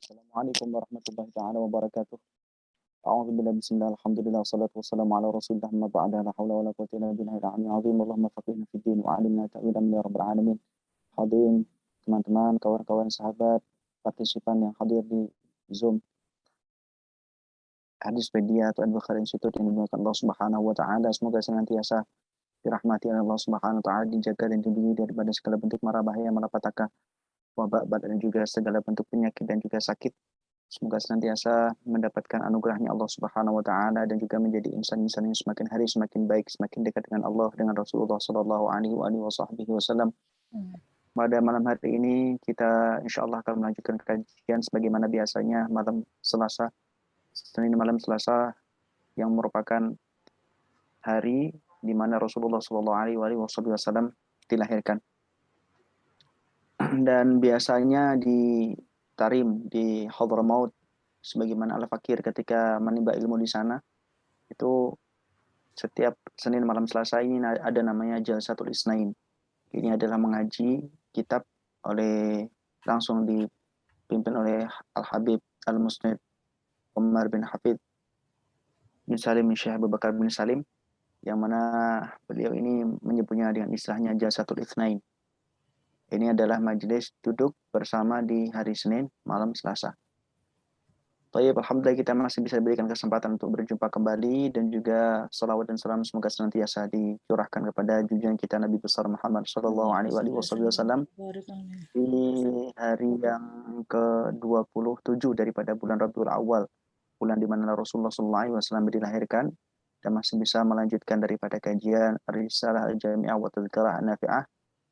Assalamualaikum warahmatullahi taala wabarakatuh. A'udzubillahi bismillah alhamdulillah wassalatu wassalamu ala rasulillah amma ba'da la haula wala quwwata illa billahi al-'aliyyil 'azim. Allahumma faqihna fid din wa 'allimna ta'wilan ya rabbal alamin. Hadirin, teman-teman, kawan-kawan, sahabat, partisipan yang hadir di Zoom Hadis Media atau Al-Bukhari Institute yang dimuliakan Allah Subhanahu wa taala. Semoga senantiasa dirahmati oleh Allah Subhanahu wa taala, dijaga dan dilindungi daripada segala bentuk mara bahaya, malapetaka, wabak, dan juga segala bentuk penyakit dan juga sakit. Semoga senantiasa mendapatkan anugerahnya Allah Subhanahu wa taala dan juga menjadi insan-insan yang semakin hari semakin baik, semakin dekat dengan Allah, dengan Rasulullah sallallahu alaihi wasallam. Pada malam hari ini kita insya Allah akan melanjutkan kajian sebagaimana biasanya malam Selasa, Senin malam Selasa, yang merupakan hari di mana Rasulullah sallallahu alaihi wasallam dilahirkan. Dan biasanya di Tarim, di Hadramaut, sebagaimana Al-Fakir ketika menimba ilmu di sana, itu setiap Senin malam Selasa ini ada namanya Jalsatul Isnain. Ini adalah mengaji kitab langsung dipimpin oleh Al-Habib Al-Musnid Umar bin Hafid bin Salim bin Syekh Abu Bakar bin Salim, yang mana beliau ini menyebutnya dengan istilahnya Jalsatul Isnain. Ini adalah majelis duduk bersama di hari Senin malam Selasa. Baik, alhamdulillah kita masih bisa diberikan kesempatan untuk berjumpa kembali, dan juga salawat dan salam semoga senantiasa dicurahkan kepada junjungan kita Nabi besar Muhammad sallallahu alaihi wasallam di hari yang ke-27 daripada bulan Rabiul Awal, bulan di mana Rasulullah sallallahu alaihi wasallam dilahirkan, dan masih bisa melanjutkan daripada kajian Risalah Al-Jami'ah wa Tadhkirah An-Nafi'ah,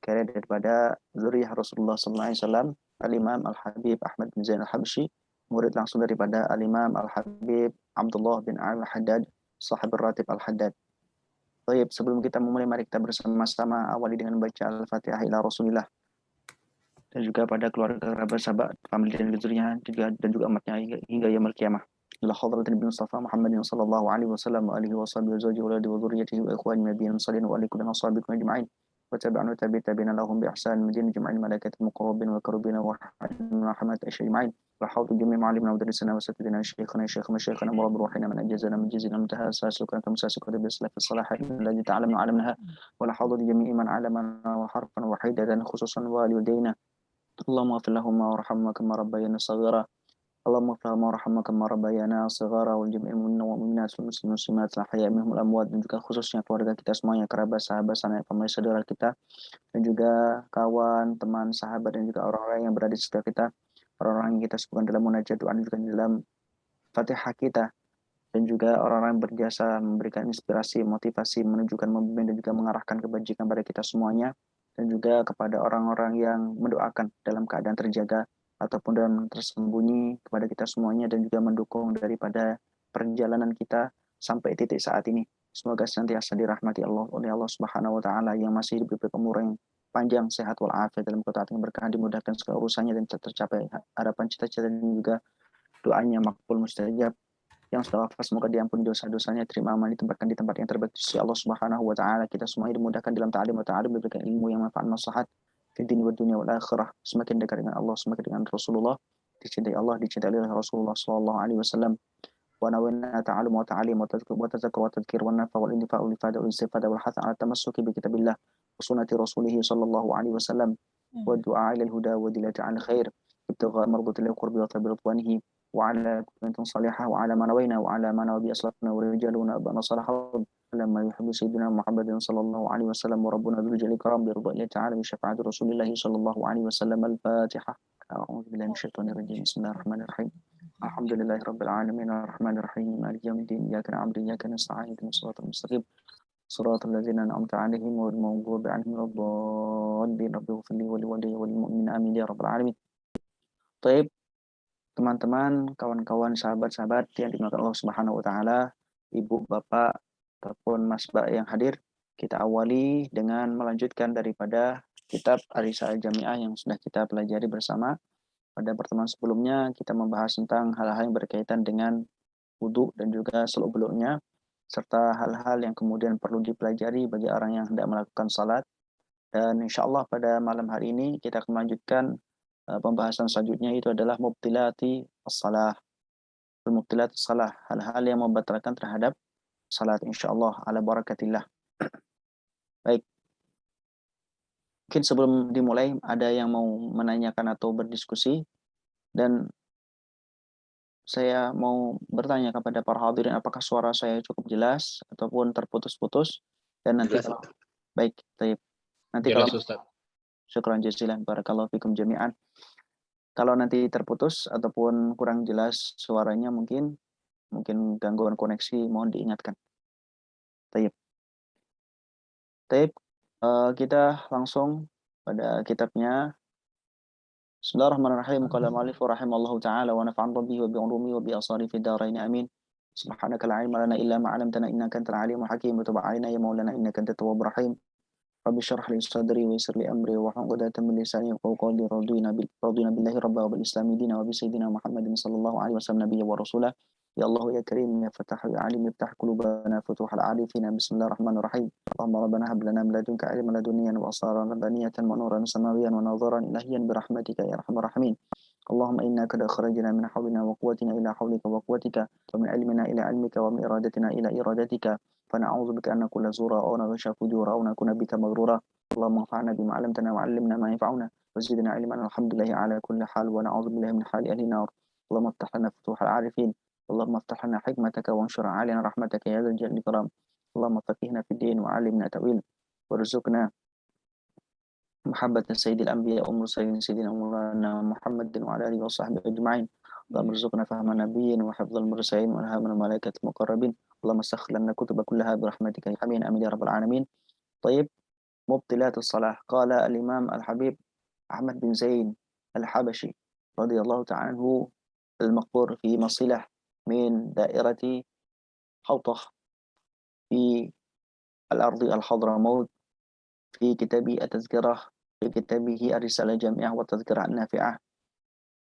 karya daripada zuriyah Rasulullah sallallahu alaihi wasallam, Al-Imam Al-Habib Ahmad bin Zain Al-Habsyi, murid langsung daripada Al-Imam Al-Habib Abdullah bin Al-Haddad, sahib Ratib Al-Haddad. Baik, sebelum kita memulai, mari kita bersama-sama awali dengan membaca Al-Fatihah ila Rasulillah, dan juga pada keluarga, kerabat, sahabat, famili dan zuriyahnya, dan juga umatnya hingga yaumil qiyamah. Ila hadratin Nabi Mustafa Muhammadin sallallahu alaihi wasallam wa alihi wa sahbihi wa zawjihi wa dhurriyyatihi wa ikhwani nabiyyin sallallahu wa alikum wa ashabikum ajma'in wa tabi'u tabi'ina lahum bi ihsan min jami'il malaikati muqarrabin wa karubin wa rahmat ajma'in. وحوض جميع معلمنا ودرسنا وسددنا شيخنا مراد روحنا من أجازنا من جزنا منتهى ساسكنا تمساسكنا بالسلف الصلاح الذي تعلمنا وعلمناها، ولا حوض جميع من علمنا وحرفا وحيدا خصوصا والدينا. اللهم اغفر لهما وارحمهما كما ربيانا صغيرا. اللهم اغفر لهما وارحمهما كما ربيانا صغارا، والجميع المؤمنين والمؤمنات والمسلمين والمسلمات الأحياء منهم الأموات, dan juga khususnya keluarga kita semuanya, kerabat, sahabat, sanak famili, saudara kita, dan juga kawan, teman, sahabat, dan juga orang-orang yang berada di sekitar kita, orang-orang yang kita sebutkan dalam munajat doa, dan juga dalam Fatihah kita, dan juga orang-orang yang berjasa memberikan inspirasi, motivasi, menunjukkan, membimbing, dan juga mengarahkan kebajikan pada kita semuanya, dan juga kepada orang-orang yang mendoakan dalam keadaan terjaga ataupun dalam tersembunyi kepada kita semuanya, dan juga mendukung daripada perjalanan kita sampai titik saat ini. Semoga senantiasa dirahmati Allah oleh Allah Subhanahu wa taala, yang masih diberi umur yang panjang, sehat walafiat, dalam ketaatan yang berkah, dimudahkan segala urusannya, dan tercapai harapan cita-cita, dan juga doanya makbul mustajab. Yang sudah wafat semoga diampuni dosa-dosanya, terima amal, ditempatkan di tempat yang terbaik di sisi Allah Subhanahu wa taala. Kita semuanya dimudahkan dalam ta'lim wa ta'alim, diberikan ilmu yang manfaat maslahat di dunia wa dunia wal akhirah, semakin dekat dengan Allah, semakin dengan Rasulullah, dicintai Allah, dicintai oleh Rasulullah sallallahu alaihi wasallam. Wa nawina ta'alum wa ta'alim wa tadhkur wa tadhkir wa nafa wal indifa wal ifada wal istifada wal hath ala tamassuki bi kitabillah wa sunnati rasulih sallallahu alaihi wasallam, wa du'a ila al-huda wa dilati al khair ibtigha mardati al-qurbi wa tabi ridwanihi, وعلى كلمة صالحة وعلى ما نوينا وعلى ما نوى بأسلافنا ورجالنا أبانا صالح لما يحب سيدنا محمد صلى الله عليه وسلم وربنا ذو الجلال الكرام برضا الله تعالى بشفاعة رسول الله صلى الله عليه وسلم. الفاتحة. أعوذ بالله من الشيطان الرجيم. بسم الله الرحمن الرحيم. الحمد لله رب العالمين الرحمن الرحيم مالك يوم الدين إياك نعبد وإياك نستعين اهدنا الصراط المستقيم صراط الذين أنعمت عليهم غير المغضوب عليهم ولا الضالين رب اغفر لي ولوالدي وللمؤمنين آمين يا رب العالمين. طيب, teman-teman, kawan-kawan, sahabat-sahabat yang dimuliakan Allah Subhanahu wa taala, ibu, bapak, ataupun mas mbak yang hadir, kita awali dengan melanjutkan daripada kitab Ar-Risalah Al-Jami'ah yang sudah kita pelajari bersama. Pada pertemuan sebelumnya kita membahas tentang hal-hal yang berkaitan dengan wudhu dan juga seluk-beluknya, serta hal-hal yang kemudian perlu dipelajari bagi orang yang hendak melakukan salat. Dan insya Allah pada malam hari ini kita akan melanjutkan pembahasan selanjutnya itu adalah mubtilati as-salah. Mubtilati as-salah, hal-hal yang membatalkan terhadap salat, insyaallah ala barakatillah. Baik, mungkin sebelum dimulai ada yang mau menanyakan atau berdiskusi, dan saya mau bertanya kepada para hadirin apakah suara saya cukup jelas ataupun terputus-putus, dan nanti Jelas, kalau baik, taib. Nanti kalau jelas Ustaz. syukran jazilan barakallahu fikum jami'an. Kalau nanti terputus ataupun kurang jelas suaranya, mungkin gangguan koneksi, mohon diingatkan. Taib. Taib, kita langsung pada kitabnya. Bismillahirrahmanirrahim. Qala ma'alif rahimallahu ta'ala wa nafa'an rabbihi wa bi'ulumi wa bi'asari fi daraini amin. Subhanaka la ilma lana illa ma 'allamtana innaka antal alimul hakim. Wa tub 'alaina ya maulana innaka antat tawwabur rahim. Rabbi shrah li sadri wa yassir li amri wa hlul 'uqdatam min lisani yafqahu qawli. Radina billahi rabba wa bil islami dina wa bi sayyidina Muhammadin sallallahu alaihi wasallam nabiyya wa rasulah. Ya Allah ya Karim ya Fatah ya Alim iftah qulubana futuhal arifina. Bismillahirrahmanirrahim. Allahumma rabbana hab lana min ladunka ilman ladunniyan wa asraran rabbaniyatan wa nuran samawiyan wa nadharan ilahiyan birahmatika ya arhamar rahimin. Allahumma inna qad akhrajna min hawlina wa quwwatina ila hawlika wa quwwatika wa min ilmina ila ilmika wa min iradatina ila iradatika. فنعوذ بك أن نكون زورا أو نغش فجورا أو نكون بك مغرورا. اللهم انفعنا بما علمتنا وعلمنا ما ينفعنا وزدنا علما. الحمد لله على كل حال ونعوذ بالله من حال أهل النار. اللهم افتح لنا فتوح العارفين. اللهم افتح لنا حكمتك وانشر علينا رحمتك يا ذا الجلال والإكرام. اللهم فقهنا في الدين وعلمنا تأويل وارزقنا محبة سيد الأنبياء والمرسلين سيدنا مولانا محمد وعلى آله وصحبه أجمعين. اللهم ارزقنا فهم النبيين وحفظ المرسلين والهام الملائكة المقربين. اللهم سخر لنا كتب كلها برحمتك يا حمين امين يا رب العالمين. طيب، مبطلات الصلاة. قال الإمام الحبيب أحمد بن زين الحبشي رضي الله تعالى عنه المقبور في مصلة من دائرة حوطة في الأرض الحضرموت في كتابه التذكرة، في كتابه الرسالة الجامعة والتذكرة النافعة.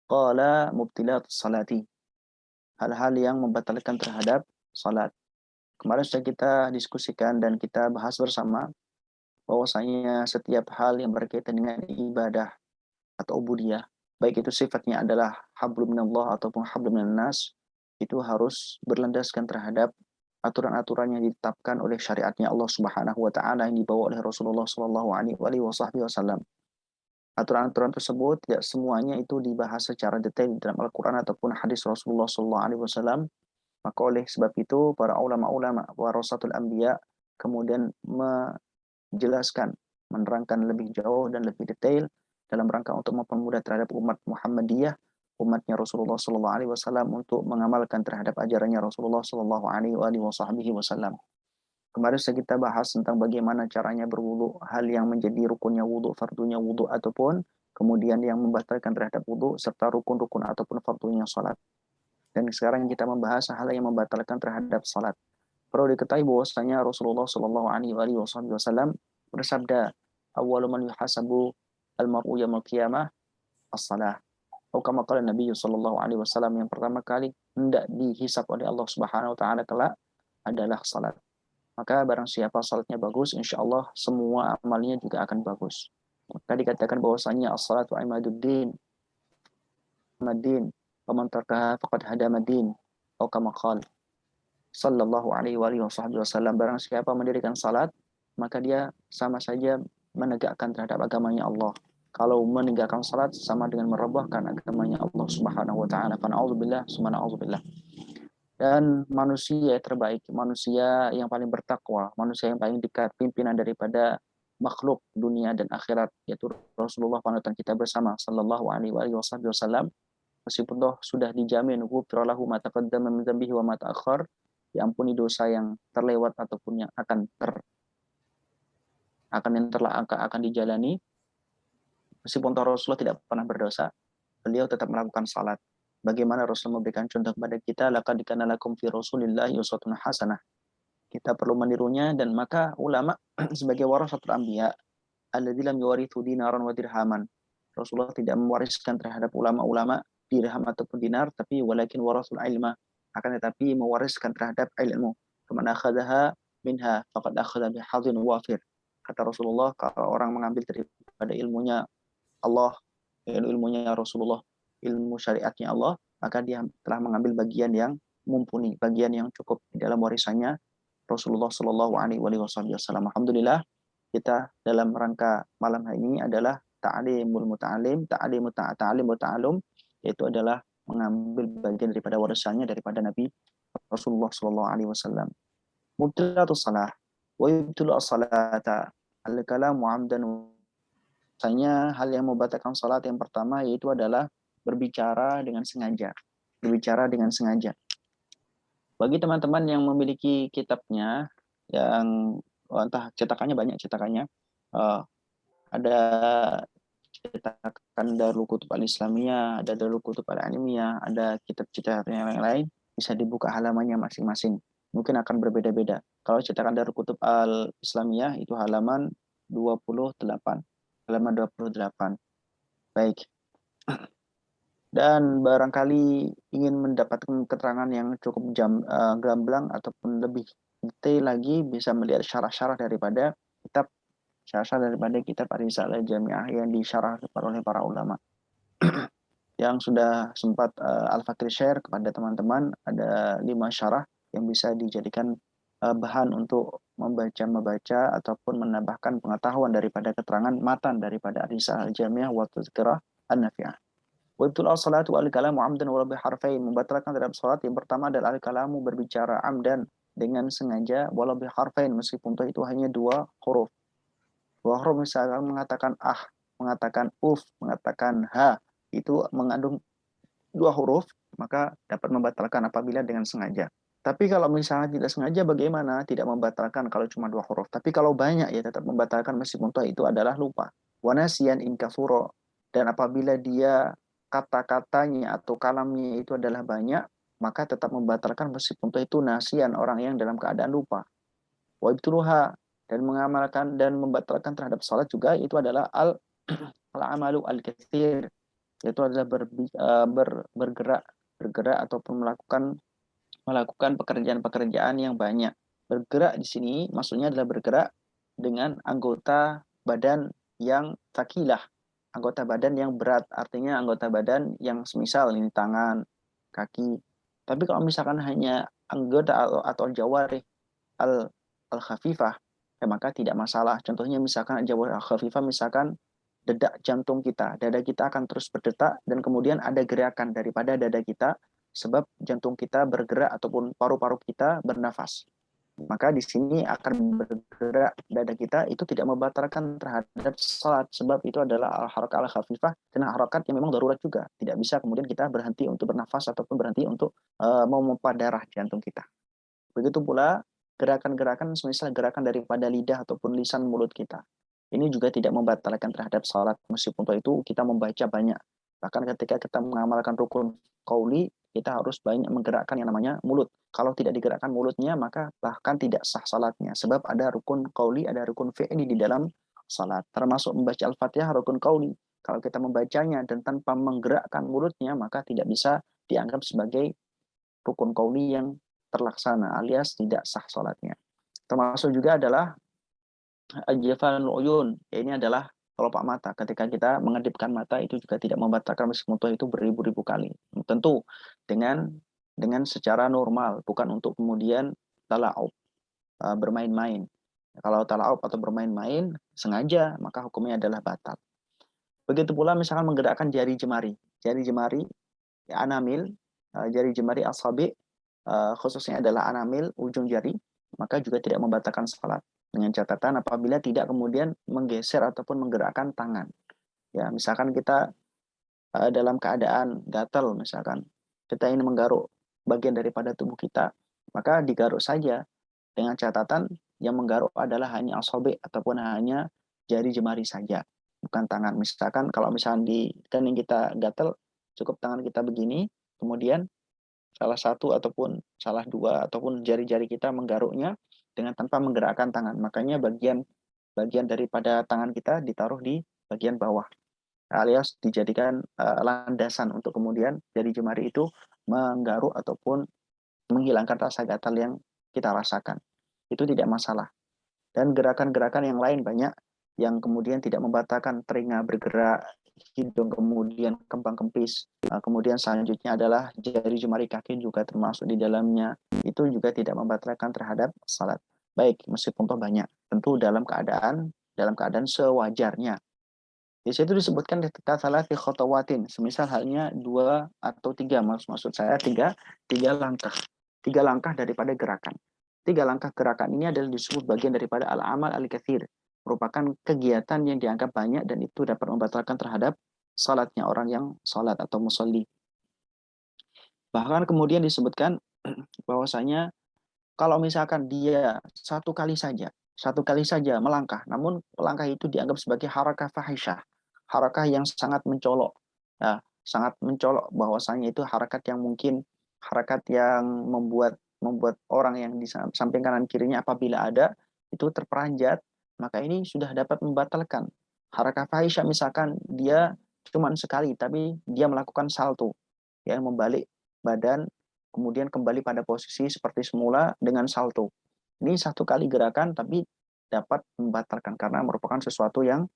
قال مبطلات الصلاة، hal-hal yang membatalkan terhadap salat. Kemarin sudah kita diskusikan dan kita bahas bersama bahwasanya setiap hal yang berkaitan dengan ibadah atau ubudiyah, baik itu sifatnya adalah hablum minallah ataupun hablum minannas, itu harus berlandaskan terhadap aturan-aturan yang ditetapkan oleh syariatnya Allah Subhanahu wa taala yang dibawa oleh Rasulullah sallallahu alaihi wasallam. Aturan-aturan tersebut tidak semuanya itu dibahas secara detail dalam Al-Qur'an ataupun hadis Rasulullah sallallahu alaihi wasallam. Maka oleh sebab itu para ulama-ulama warasatul anbiya kemudian menjelaskan, menerangkan lebih jauh dan lebih detail dalam rangka untuk mempermudah terhadap umat Muhammadiyah, umatnya Rasulullah sallallahu alaihi wasallam, untuk mengamalkan terhadap ajarannya Rasulullah sallallahu alaihi wasallam. Kemarin kita bahas tentang bagaimana caranya berwudu, hal yang menjadi rukunnya wudu, fardunya wudu ataupun kemudian yang membatalkan terhadap wudu, serta rukun-rukun ataupun fardunya salat. Dan sekarang kita membahas hal yang membatalkan terhadap salat. Perlu diketahui bahwasanya Rasulullah Shallallahu Alaihi Wasallam bersabda, "Awwalu man yuhasabu al-mar'u yaumil qiyamah as-salah." Atau kama qala Nabi Shallallahu Alaihi Wasallam, yang pertama kali hendak dihisab oleh Allah Subhanahu Wa Taala kelak adalah salat. Maka barang siapa salatnya bagus, insya Allah semua amalnya juga akan bagus. Maka dikatakan bahwasanya as-salatu imaduddin, madin, faman tarkaha faqad hadama din, atau kama qala sallallahu alaihi wasallam, barang siapa mendirikan salat maka dia sama saja menegakkan terhadap agamanya Allah. Kalau meninggalkan salat sama dengan merobohkan agamanya Allah Subhanahu wa taala. Fa na'udzubillah, summa na'udzubillah. Dan manusia terbaik, manusia yang paling bertakwa, manusia yang paling dekat pimpinan daripada makhluk dunia dan akhirat, yaitu Rasulullah panutan kita bersama sallallahu alaihi wasallam, meskipun toh sudah dijamin ghufira lahu ma taqaddama min dzambihi wa ma ta'akhkhar, diampuni dosa yang terlewat ataupun yang akan dijalani, meskipun toh Rasulullah tidak pernah berdosa, beliau tetap melakukan salat. Bagaimana Rasul memberikan contoh kepada kita, laqad kana lakum fi Rasulillahi uswatun hasanah. Kita perlu menirunya. Dan maka ulama sebagai warasatul anbiya alladzi lam yuwarithu dinaran wa dirhaman, Rasulullah tidak mewariskan terhadap ulama-ulama dirham ataupun dinar, tapi walakin warasul ilma, akan tetapi mewariskan terhadap ilmu. Faman akhadhaha minha faqad akhadha bihadhin wafir. Kata Rasulullah, kalau orang mengambil daripada ilmunya Allah ilmunya Rasulullah, ilmu syariatnya Allah, maka dia telah mengambil bagian yang mumpuni, bagian yang cukup di dalam warisannya Rasulullah Shallallahu Alaihi Wasallam. Alhamdulillah, kita dalam rangka malam hari ini adalah ta'limul muta'alim, ta'limut ta'alim wa ta'alum, yaitu adalah mengambil bagian daripada warisannya daripada Nabi Rasulullah Shallallahu Alaihi Wasallam. Mubtilatus salah, wa yubtilu as-salata, al-kalamu amdan. Misalnya hal yang membatalkan salat yang pertama yaitu adalah berbicara dengan sengaja. Berbicara dengan sengaja. Bagi teman-teman yang memiliki kitabnya, yang entah cetakannya banyak cetakannya, ada cetakan Darul Kutub Al-Islamiyah, ada Darul Kutub Al-Animiyah, ada kitab-kitab yang lain, bisa dibuka halamannya masing-masing. Mungkin akan berbeda-beda. Kalau cetakan Darul Kutub Al-Islamiyah itu halaman 28. Halaman 28. Baik. Dan barangkali ingin mendapatkan keterangan yang cukup gamblang ataupun lebih detail lagi, bisa melihat syarah-syarah daripada kitab Ar-Risalah Jami'ah yang disyarah oleh para ulama. Yang sudah sempat Al-Fakir share kepada teman-teman, ada 5 syarah yang bisa dijadikan bahan untuk membaca ataupun menambahkan pengetahuan daripada keterangan matan daripada Ar-Risalah Jami'ah wa Tazkirah An-Nafi'ah. Wabtul as-salatu al-kalamu amdan wa biharfain. Membatalkan dalam salat yang pertama adalah al-kalamu, berbicara amdan dengan sengaja, walau biharfain, meskipun itu hanya 2 huruf. 2 huruf misalkan mengatakan mengatakan mengatakan ha, itu mengandung 2 huruf, maka dapat membatalkan apabila dengan sengaja. Tapi kalau misalnya tidak sengaja bagaimana? Tidak membatalkan kalau cuma 2 huruf. Tapi kalau banyak ya tetap membatalkan meskipun itu adalah lupa. Wanasian in kafuro. Dan apabila dia kata-katanya atau kalamnya itu adalah banyak, maka tetap membatalkan meskipun itu nasian, orang yang dalam keadaan lupa. Wa ibtuluha, dan mengamalkan dan membatalkan terhadap salat juga itu adalah al-amalu al-katsir, yaitu adalah bergerak ataupun melakukan pekerjaan-pekerjaan yang banyak. Bergerak di sini maksudnya adalah bergerak dengan anggota badan yang takilah, anggota badan yang berat, artinya anggota badan yang semisal ini tangan, kaki. Tapi kalau misalkan hanya anggota atau jawarih al-khafifah, ya maka tidak masalah. Contohnya misalkan jawarih al-khafifah, misalkan dedak jantung kita, dada kita akan terus berdetak dan kemudian ada gerakan daripada dada kita sebab jantung kita bergerak ataupun paru-paru kita bernafas. Maka di sini akan bergerak dada kita, itu tidak membatalkan terhadap salat sebab itu adalah al-harakat al-khafifah dan harakat yang memang darurat juga. Tidak bisa kemudian kita berhenti untuk bernafas ataupun berhenti untuk memompa darah jantung kita. Begitu pula gerakan-gerakan semisal gerakan daripada lidah ataupun lisan mulut kita. Ini juga tidak membatalkan terhadap salat meskipun itu kita membaca banyak. Bahkan ketika kita mengamalkan rukun qauli, kita harus banyak menggerakkan yang namanya mulut. Kalau tidak digerakkan mulutnya, maka bahkan tidak sah salatnya. Sebab ada rukun qauli, ada rukun fi'li di dalam salat. Termasuk membaca Al-Fatihah rukun qauli. Kalau kita membacanya dan tanpa menggerakkan mulutnya, maka tidak bisa dianggap sebagai rukun qauli yang terlaksana alias tidak sah salatnya. Termasuk juga adalah Al-Jafanul Uyun, ya ini adalah kelopak mata. Ketika kita mengedipkan mata itu juga tidak membatalkan meskipun itu beribu-ribu kali. Tentu dengan secara normal, bukan untuk kemudian tala'ub, bermain-main. Kalau tala'ub atau bermain-main sengaja, maka hukumnya adalah batal. Begitu pula misalkan menggerakkan jari jemari. Jari jemari, ya, anamil, jari jemari asabi, khususnya adalah anamil, ujung jari, maka juga tidak membatalkan salat. Dengan catatan apabila tidak kemudian menggeser ataupun menggerakkan tangan. Ya, misalkan kita dalam keadaan gatal, misalkan kita ingin menggaruk bagian daripada tubuh kita, maka digaruk saja dengan catatan yang menggaruk adalah hanya asabi ataupun hanya jari jemari saja, bukan tangan. Misalkan kalau misalkan di kening kita gatal, cukup tangan kita begini, kemudian salah satu ataupun salah dua ataupun jari-jari kita menggaruknya dengan tanpa menggerakkan tangan. Makanya bagian daripada tangan kita ditaruh di bagian bawah, alias dijadikan landasan untuk kemudian jari jemari itu menggaruk ataupun menghilangkan rasa gatal yang kita rasakan. Itu tidak masalah. Dan gerakan-gerakan yang lain banyak yang kemudian tidak membatalkan telinga bergerak, hidung, kemudian kembang kempis, kemudian selanjutnya adalah jari jemari kaki juga termasuk di dalamnya. Itu juga tidak membatalkan terhadap salat. Baik, meskipun toh banyak, tentu dalam keadaan sewajarnya. Di situ disebutkan ketika salat di khotawatin, semisal halnya 2 atau 3, maksud saya tiga langkah. 3 langkah daripada gerakan. 3 langkah gerakan ini adalah disebut bagian daripada al-amal al-kathir, merupakan kegiatan yang dianggap banyak dan itu dapat membatalkan terhadap salatnya orang yang salat atau musolli. Bahkan kemudian disebutkan bahwasanya kalau misalkan dia satu kali saja melangkah, namun langkah itu dianggap sebagai harakah fahisyah, harakah yang sangat mencolok. Nah, sangat mencolok bahwasanya itu harakat yang mungkin harakat yang membuat membuat orang yang di samping kanan kirinya apabila ada itu terperanjat, maka ini sudah dapat membatalkan. Harakah fahisyah misalkan dia cuma sekali tapi dia melakukan salto, ya membalik badan kemudian kembali pada posisi seperti semula dengan salto. Ini 1 kali gerakan tapi dapat membatalkan karena merupakan sesuatu yang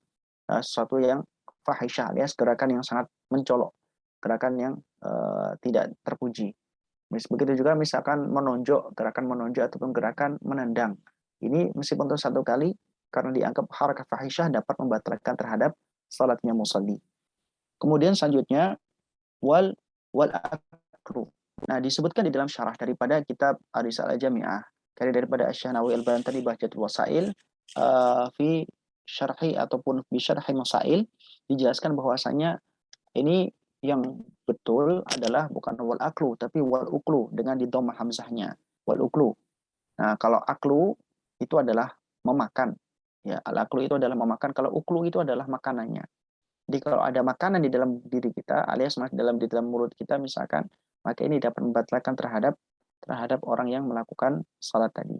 fahisyah, alias gerakan yang sangat mencolok, gerakan yang tidak terpuji. Begitu juga misalkan menonjok, gerakan menonjok ataupun gerakan menendang. Ini meskipun untuk 1 kali, karena dianggap harakat fahisyah dapat membatalkan terhadap salatnya musalli. Kemudian selanjutnya wal wal akru. Nah, disebutkan di dalam syarah daripada kitab Ar-Risalah Jami'ah, daripada Asy-Syahnawi Al-Bantani Bahjatul Wasail, fi syarhi ataupun fi syarhi masail, dijelaskan bahwasanya ini yang betul adalah bukan wal aklu tapi wal uklu dengan di dhammah hamzahnya, wal uklu. Nah, kalau aklu itu adalah memakan. Ya, al aklu itu adalah memakan, kalau uklu itu adalah makanannya. Jadi kalau ada makanan di dalam diri kita alias di dalam mulut kita misalkan, maka ini dapat membatalkan terhadap orang yang melakukan salat tadi.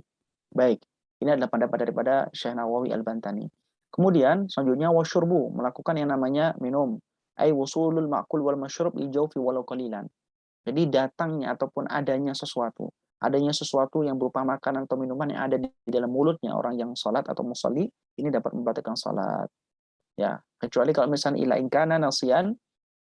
Baik, ini adalah pendapat daripada Syekh Nawawi Al-Bantani. Kemudian selanjutnya wasyurbu, melakukan yang namanya minum. Ai wusulul ma'kul wal masyrub li jawfi walau qalilan. Jadi datangnya ataupun adanya sesuatu yang berupa makanan atau minuman yang ada di dalam mulutnya orang yang salat atau musalli, ini dapat membatalkan salat. Ya, kecuali kalau misalnya ila ingkana nasian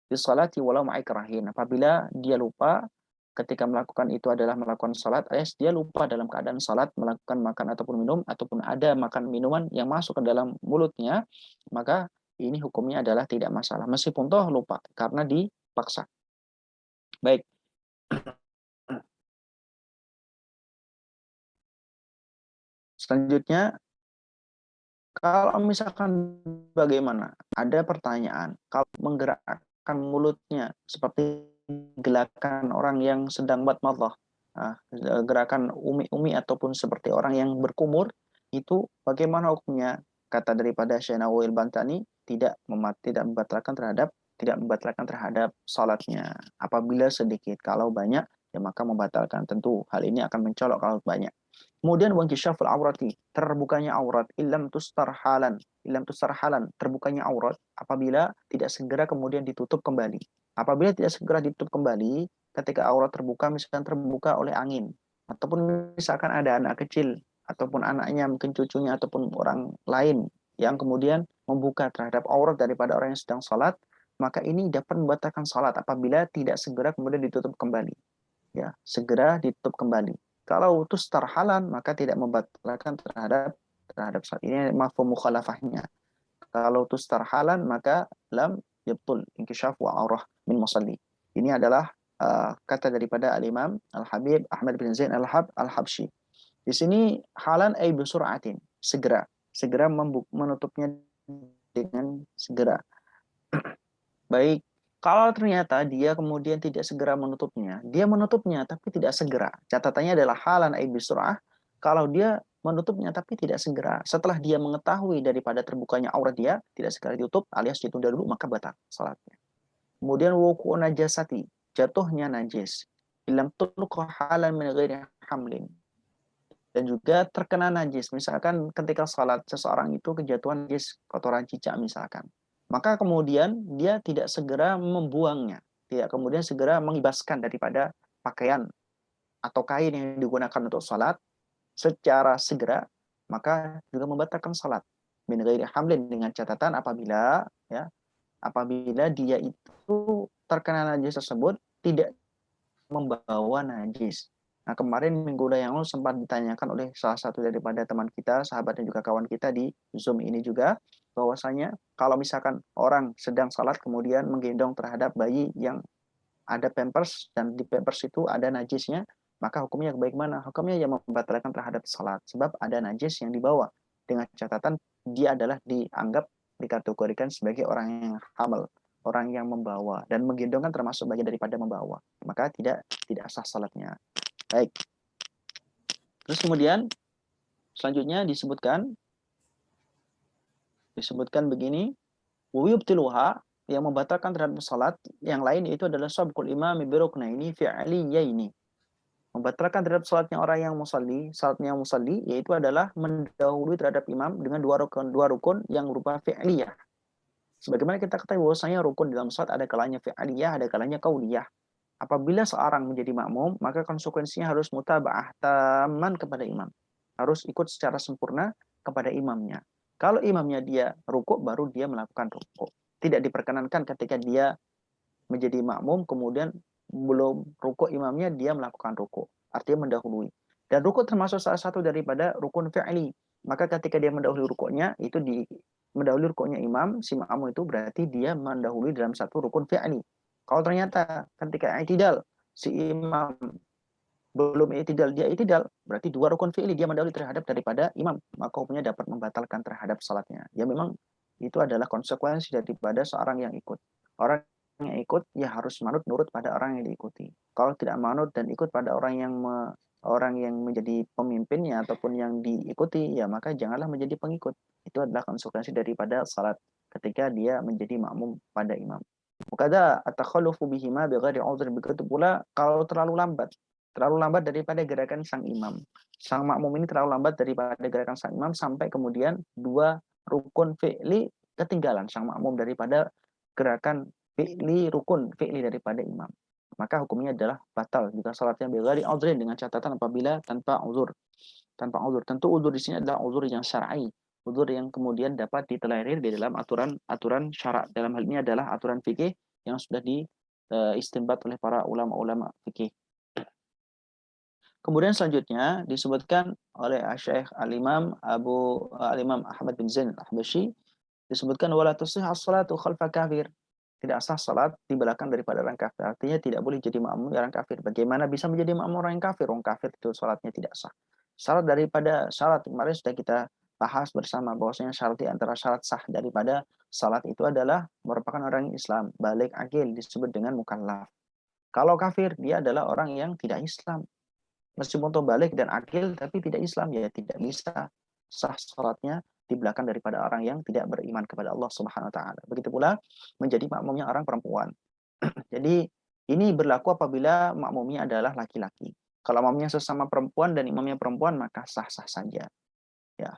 di salati walau ma'ikrahin. Apabila dia lupa ketika melakukan itu adalah melakukan salat, alias dia lupa dalam keadaan salat melakukan makan ataupun minum ataupun ada makan minuman yang masuk ke dalam mulutnya, maka ini hukumnya adalah tidak masalah meskipun toh lupa karena dipaksa. Baik. Selanjutnya, kalau misalkan bagaimana? Ada pertanyaan, kalau menggerakkan mulutnya seperti gerakan orang yang sedang madmadah, gerakan umi-umi ataupun seperti orang yang berkumur, itu bagaimana hukumnya? Kata daripada Syekh Nawawi Al-Bantani, tidak membatalkan terhadap salatnya. Apabila sedikit, kalau banyak ya maka membatalkan. Tentu hal ini akan mencolok kalau banyak. Kemudian wangkishaful aurati, terbukanya aurat, illam tustar halan, terbukanya aurat apabila tidak segera kemudian ditutup kembali. Apabila tidak segera ditutup kembali, ketika aurat terbuka, misalkan terbuka oleh angin, ataupun misalkan ada anak kecil, ataupun anaknya, mungkin cucunya, ataupun orang lain yang kemudian membuka terhadap aurat daripada orang yang sedang salat, maka ini dapat membatalkan salat apabila tidak segera kemudian ditutup kembali. Ya, segera ditutup kembali. Kalau tustar halan, maka tidak membatalkan terhadap salat. Ini mafhum mukhalafahnya. Kalau tustar halan, maka lam yabtul inkishaf wa aurah min musalli. Ini adalah kata daripada al-Imam Al-Habib Ahmad bin Zain Al-Habsyi. Di sini halan ay bisur'atin, segera menutupnya dengan segera. Baik, kalau ternyata dia kemudian tidak segera menutupnya, dia menutupnya tapi tidak segera. Catatannya adalah halan ay bisur'ah, kalau dia menutupnya tapi tidak segera. Setelah dia mengetahui daripada terbukanya aurat dia, tidak segera ditutup alias ditunda dulu, maka batal salatnya. Kemudian wuku najasati, jatuhnya najis. Ilam tulqa halan min ghairi hamlin. Dan juga terkena najis. Misalkan ketika salat seseorang itu kejatuhan najis, kotoran cicak misalkan. Maka kemudian dia tidak segera membuangnya, tidak kemudian segera mengibaskan daripada pakaian atau kain yang digunakan untuk salat secara segera, maka juga membatalkan salat. Min ghairi hamlin, dengan catatan apabila ya apabila dia itu terkena najis tersebut tidak membawa najis. Nah, kemarin minggu yang lalu sempat ditanyakan oleh salah satu daripada teman kita, sahabat dan juga kawan kita di Zoom ini juga, bahwasanya kalau misalkan orang sedang salat kemudian menggendong terhadap bayi yang ada pampers dan di pampers itu ada najisnya, maka hukumnya bagaimana? Hukumnya yang membatalkan terhadap salat sebab ada najis yang dibawa, dengan catatan dia adalah dianggap dikategorikan sebagai orang yang hamil, orang yang membawa, dan menggendong kan termasuk bagian daripada membawa, maka tidak sah salatnya. Baik. Terus kemudian selanjutnya disebutkan begini, wuyubtiluha, yang membatalkan terhadap salat yang lain itu adalah sabqul imam bi ruknaini fi'liyaini. Membatalkan terhadap salatnya orang yang musalli, salatnya musalli yaitu adalah mendahului terhadap imam dengan dua rukun yang berupa fi'liyah. Sebagaimana kita ketahui bahwasanya rukun dalam salat ada kalanya fi'liyah, ada kalanya qauliyah. Apabila seorang menjadi makmum, maka konsekuensinya harus mutaba'ah taman kepada imam. Harus ikut secara sempurna kepada imamnya. Kalau imamnya dia rukuk, baru dia melakukan rukuk. Tidak diperkenankan ketika dia menjadi makmum, kemudian belum rukuk imamnya, dia melakukan rukuk. Artinya mendahului. Dan rukuk termasuk salah satu daripada rukun fi'li. Maka ketika dia mendahului rukuknya, itu mendahului rukuknya imam, si makmum itu berarti dia mendahului dalam satu rukun fi'li. Kalau ternyata ketika i'tidal, si imam belum i'tidal, dia i'tidal, berarti dua rukun fi'li dia mendahului terhadap daripada imam, maka hukumnya dapat membatalkan terhadap salatnya. Ya memang itu adalah konsekuensi daripada seorang yang ikut. Orang yang ikut ya harus manut nurut pada orang yang diikuti. Kalau tidak manut dan ikut pada orang yang menjadi pemimpinnya ataupun yang diikuti, ya maka janganlah menjadi pengikut. Itu adalah konsekuensi daripada salat ketika dia menjadi makmum pada imam. Wakada at-takhallufu bihima bighairi udhrin, begitu pula kalau terlalu lambat daripada gerakan sang imam. Sang makmum ini terlalu lambat daripada gerakan sang imam sampai kemudian dua rukun fi'li ketinggalan sang makmum daripada gerakan fi'li, rukun fi'li daripada imam. Maka hukumnya adalah batal jika salatnya bighairi udhrin, dengan catatan apabila tanpa uzur. Tanpa uzur. Tentu uzur di sini adalah uzur yang syar'i, uzur yang kemudian dapat ditolerir di dalam aturan syarak. Dalam hal ini adalah aturan fikih yang sudah istimbat oleh para ulama-ulama fikih. Kemudian selanjutnya disebutkan oleh Syekh Al-Imam Al-Imam Ahmad bin Zain Al-Ahbashi, disebutkan wala tusihhas salatu khalfa kafir. Tidak sah salat di belakang daripada orang kafir. Artinya tidak boleh jadi makmum orang kafir. Bagaimana bisa menjadi makmum orang kafir? Orang kafir itu salatnya tidak sah. Syarat kemarin sudah kita bahas bersama bahwasanya syarat di antara syarat sah daripada salat itu adalah merupakan orang Islam, balik akil, disebut dengan mukallaf. Kalau kafir dia adalah orang yang tidak Islam. Meskipun balik dan akil tapi tidak Islam, ya tidak bisa sah salatnya di belakang daripada orang yang tidak beriman kepada Allah Subhanahu wa taala. Begitu pula menjadi makmumnya orang perempuan. Jadi ini berlaku apabila makmumnya adalah laki-laki. Kalau makmumnya sesama perempuan dan imamnya perempuan, maka sah-sah saja. Ya,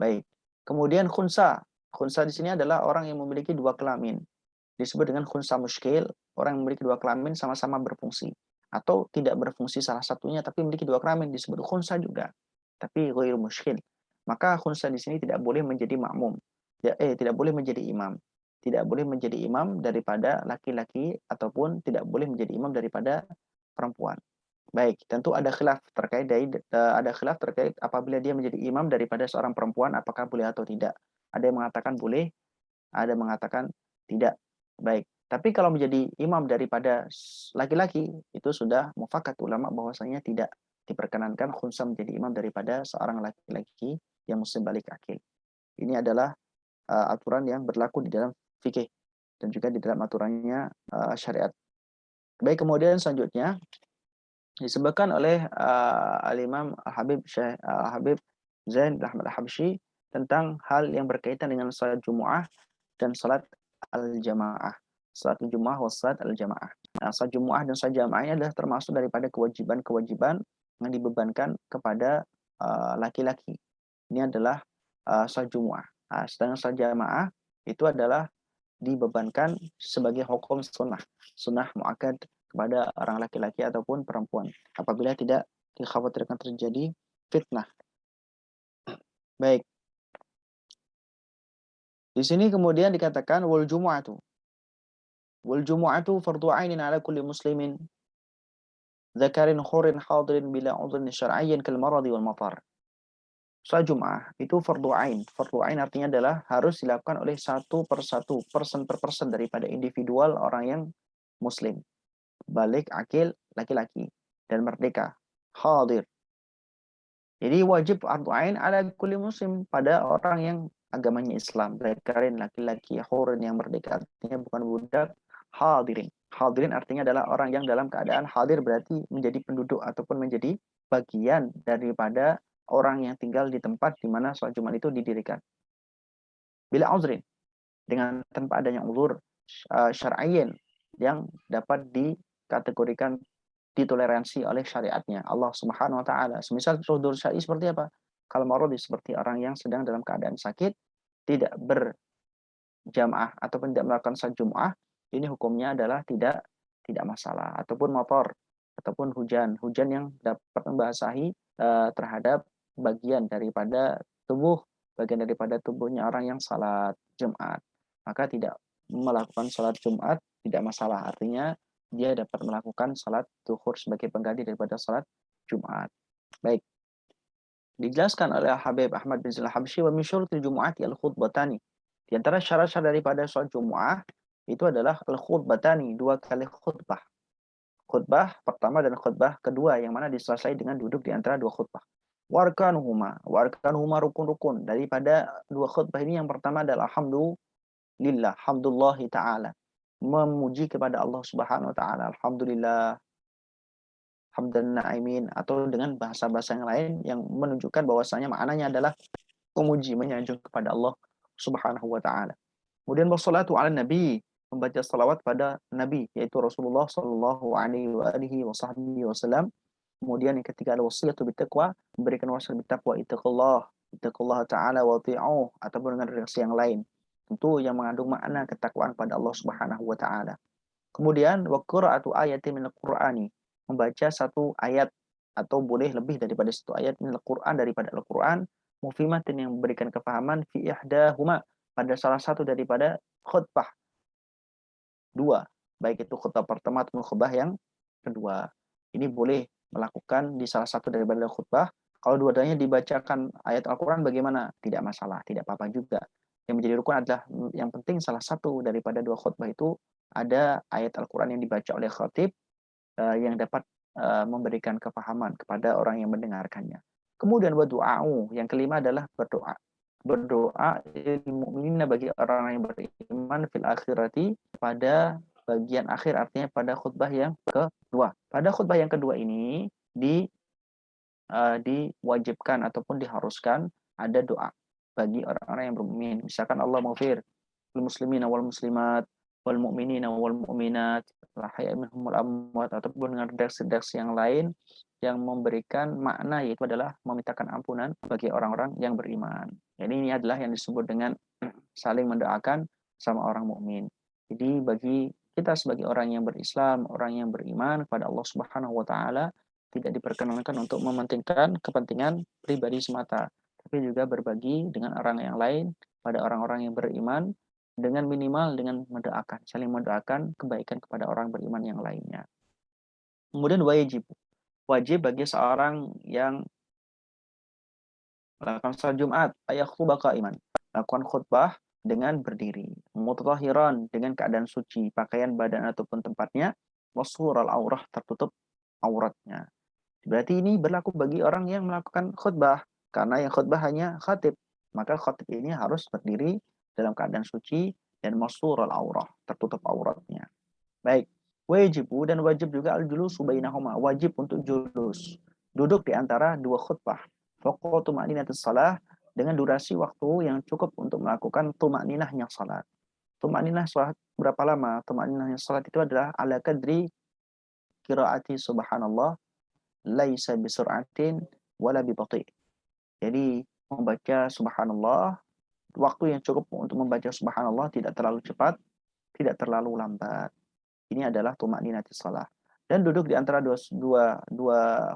baik. Kemudian khunsa. Khunsa di sini adalah orang yang memiliki dua kelamin. Disebut dengan khunsa muskil, orang yang memiliki dua kelamin sama-sama berfungsi. Atau tidak berfungsi salah satunya tapi memiliki dua kelamin, disebut khunsa juga. Tapi ghairu muskil. Maka khunsa di sini tidak boleh menjadi makmum. Tidak boleh menjadi imam. Tidak boleh menjadi imam daripada laki-laki ataupun tidak boleh menjadi imam daripada perempuan. Baik, tentu ada khilaf terkait apabila dia menjadi imam daripada seorang perempuan apakah boleh atau tidak. Ada yang mengatakan boleh, ada yang mengatakan tidak. Baik, tapi kalau menjadi imam daripada laki-laki itu sudah mufakat ulama bahwasanya tidak diperkenankan khunsa menjadi imam daripada seorang laki-laki yang muslim balik akil. Ini adalah aturan yang berlaku di dalam fikih dan juga di dalam aturannya syariat. Baik, kemudian selanjutnya disebutkan oleh Al-Imam Habib Zain Ahmad Al-Habsyi tentang hal yang berkaitan dengan salat Jumu'ah dan salat al-jamaah. Salat Jumu'ah wa salat al-jamaah. Nah, salat Jumu'ah dan salat jamaah ini adalah termasuk daripada kewajiban-kewajiban yang dibebankan kepada laki-laki. Ini adalah salat Jumu'ah. Nah, sedangkan salat jamaah itu adalah dibebankan sebagai hukum sunnah muakkad kepada orang laki-laki ataupun perempuan apabila tidak dikhawatirkan terjadi fitnah. Baik. Di sini kemudian dikatakan wal jumu'atu. Wal jumu'atu fardu 'ainin 'ala kulli muslimin dzakarin hurin hadirin bila 'udhrin syar'iyyin kal maradi wal matar. Sholat Jum'ah itu fardu ain. Fardu ain artinya adalah harus dilakukan oleh satu persatu, person per person daripada individual orang yang muslim. Balik, akil, laki-laki, dan merdeka. Hadir. Jadi wajib fardu ain ala kulli muslim pada orang yang agamanya Islam. Dzakarin, laki-laki, hurin yang merdeka. Artinya bukan budak. Hadirin. Hadirin artinya adalah orang yang dalam keadaan hadir, berarti menjadi penduduk ataupun menjadi bagian daripada orang yang tinggal di tempat di mana sholat Jumat itu didirikan. Bila uzrin, dengan tanpa adanya uzur syar'iyyin yang dapat dikategorikan ditoleransi oleh syariatnya Allah Subhanahu wa taala. Semisal uzur syar'i seperti apa? Kalau marudi, seperti orang yang sedang dalam keadaan sakit, tidak berjamaah ataupun tidak melakukan sholat Jumat, ini hukumnya adalah tidak masalah. Ataupun motor, ataupun hujan yang dapat membasahi terhadap bagian daripada tubuhnya orang yang salat Jumat, maka tidak melakukan salat Jumat tidak masalah. Artinya dia dapat melakukan salat zuhur sebagai pengganti daripada salat Jumat. Baik, dijelaskan oleh Habib Ahmad bin Zul Habsyi, wa min syurutil jumu'ati al-khutbatani. Di antara syarat-syarat daripada salat Jumat itu adalah al-khutbatani, 2 kali khutbah. Khutbah pertama dan khutbah kedua yang mana diselesai dengan duduk di antara 2 khutbah. Warkanuhuma rukun-rukun daripada 2 khutbah ini. Yang pertama adalah alhamdulillah, hamdulillahi ta'ala, memuji kepada Allah Subhanahu wa taala. Alhamdulillah, hamdan na'imin, atau dengan bahasa-bahasa yang lain yang menunjukkan bahwasanya maknanya adalah memuji, menyanjung kepada Allah Subhanahu wa taala. Kemudian wassalatu ala nabi, membaca salawat pada nabi yaitu Rasulullah sallallahu alaihi wasallam. Kemudian yang ketiga adalah wasiyatu bittaqwa, memberikan wasiat bittaqwa, ittaqullah ta'ala wa ti'uh, ataupun dengan redaksi yang lain tentu yang mengandung makna ketakwaan pada Allah Subhanahu wa taala. Kemudian wa qira'atu ayatin minal Qur'ani, membaca satu ayat atau boleh lebih daripada satu ayat minal Qur'an, daripada Al-Qur'an, mufimatin yang memberikan kefahaman, fi ihdahuma, pada salah satu daripada khutbah 2, baik itu khutbah pertama atau khutbah yang kedua. Ini boleh melakukan di salah satu daripada khutbah. Kalau dua-duanya dibacakan ayat Al-Quran bagaimana? Tidak masalah, tidak apa-apa juga. Yang menjadi rukun adalah yang penting salah satu daripada 2 khutbah itu ada ayat Al-Quran yang dibaca oleh khatib yang dapat memberikan kepahaman kepada orang yang mendengarkannya. Kemudian berdoa. Yang kelima adalah berdoa. Berdoa mukminin, bagi orang yang beriman, fil akhirati, pada bagian akhir, artinya pada khutbah yang kedua. Pada khutbah yang kedua ini diwajibkan ataupun diharuskan ada doa bagi orang-orang yang bermukmin. Misalkan Allah maghfir lil muslimina wal muslimat wal mu'minina wal mu'minat la hayya minhum wal amwat, ataupun dengan redaksi-redaksi yang lain yang memberikan makna, yaitu adalah memintakan ampunan bagi orang-orang yang beriman. Jadi ini adalah yang disebut dengan saling mendoakan sama orang mukmin. Jadi bagi kita sebagai orang yang berislam, orang yang beriman kepada Allah Subhanahu wa taala, tidak diperkenankan untuk mementingkan kepentingan pribadi semata, tapi juga berbagi dengan orang yang lain, pada orang-orang yang beriman, dengan minimal dengan mendoakan, saling mendoakan kebaikan kepada orang beriman yang lainnya. Kemudian wajib bagi seorang yang melakukan salat Jumat ayakhutbah qaiman, lakukan khutbah dengan berdiri, mutatahiran, dengan keadaan suci, pakaian badan ataupun tempatnya, wasural aurah, tertutup auratnya. Berarti ini berlaku bagi orang yang melakukan khutbah, karena yang khutbah hanya khatib, maka khatib ini harus berdiri dalam keadaan suci dan masural aurah, tertutup auratnya. Baik, wajibu, dan wajib juga al-julusu bainahuma, wajib untuk julus, duduk di antara 2 khutbah. Faqatu ma'ninatus shalah, dengan durasi waktu yang cukup untuk melakukan tuma'ninahnya salat. Tuma'ninah salat berapa lama? Tuma'ninahnya salat itu adalah ala kadri qiraati subhanallah laisa bisur'atin wala bibati'. Jadi membaca subhanallah, waktu yang cukup untuk membaca subhanallah tidak terlalu cepat, tidak terlalu lambat. Ini adalah tuma'ninatus shalah. Dan duduk di antara dua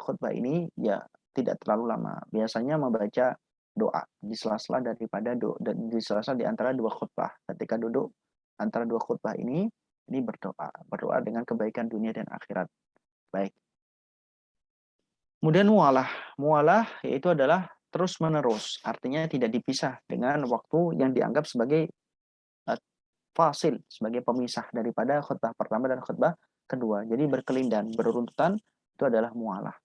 khutbah ini ya tidak terlalu lama. Biasanya membaca doa di sela-sela di sela-sela di antara 2 khutbah. Ketika duduk antara 2 khutbah ini, Ini berdoa dengan kebaikan dunia dan akhirat. Baik. Kemudian mualah yaitu adalah terus menerus, artinya tidak dipisah dengan waktu yang dianggap sebagai fasil, sebagai pemisah daripada khutbah pertama dan khutbah kedua. Jadi berkelindan, beruruntutan, itu adalah mualah.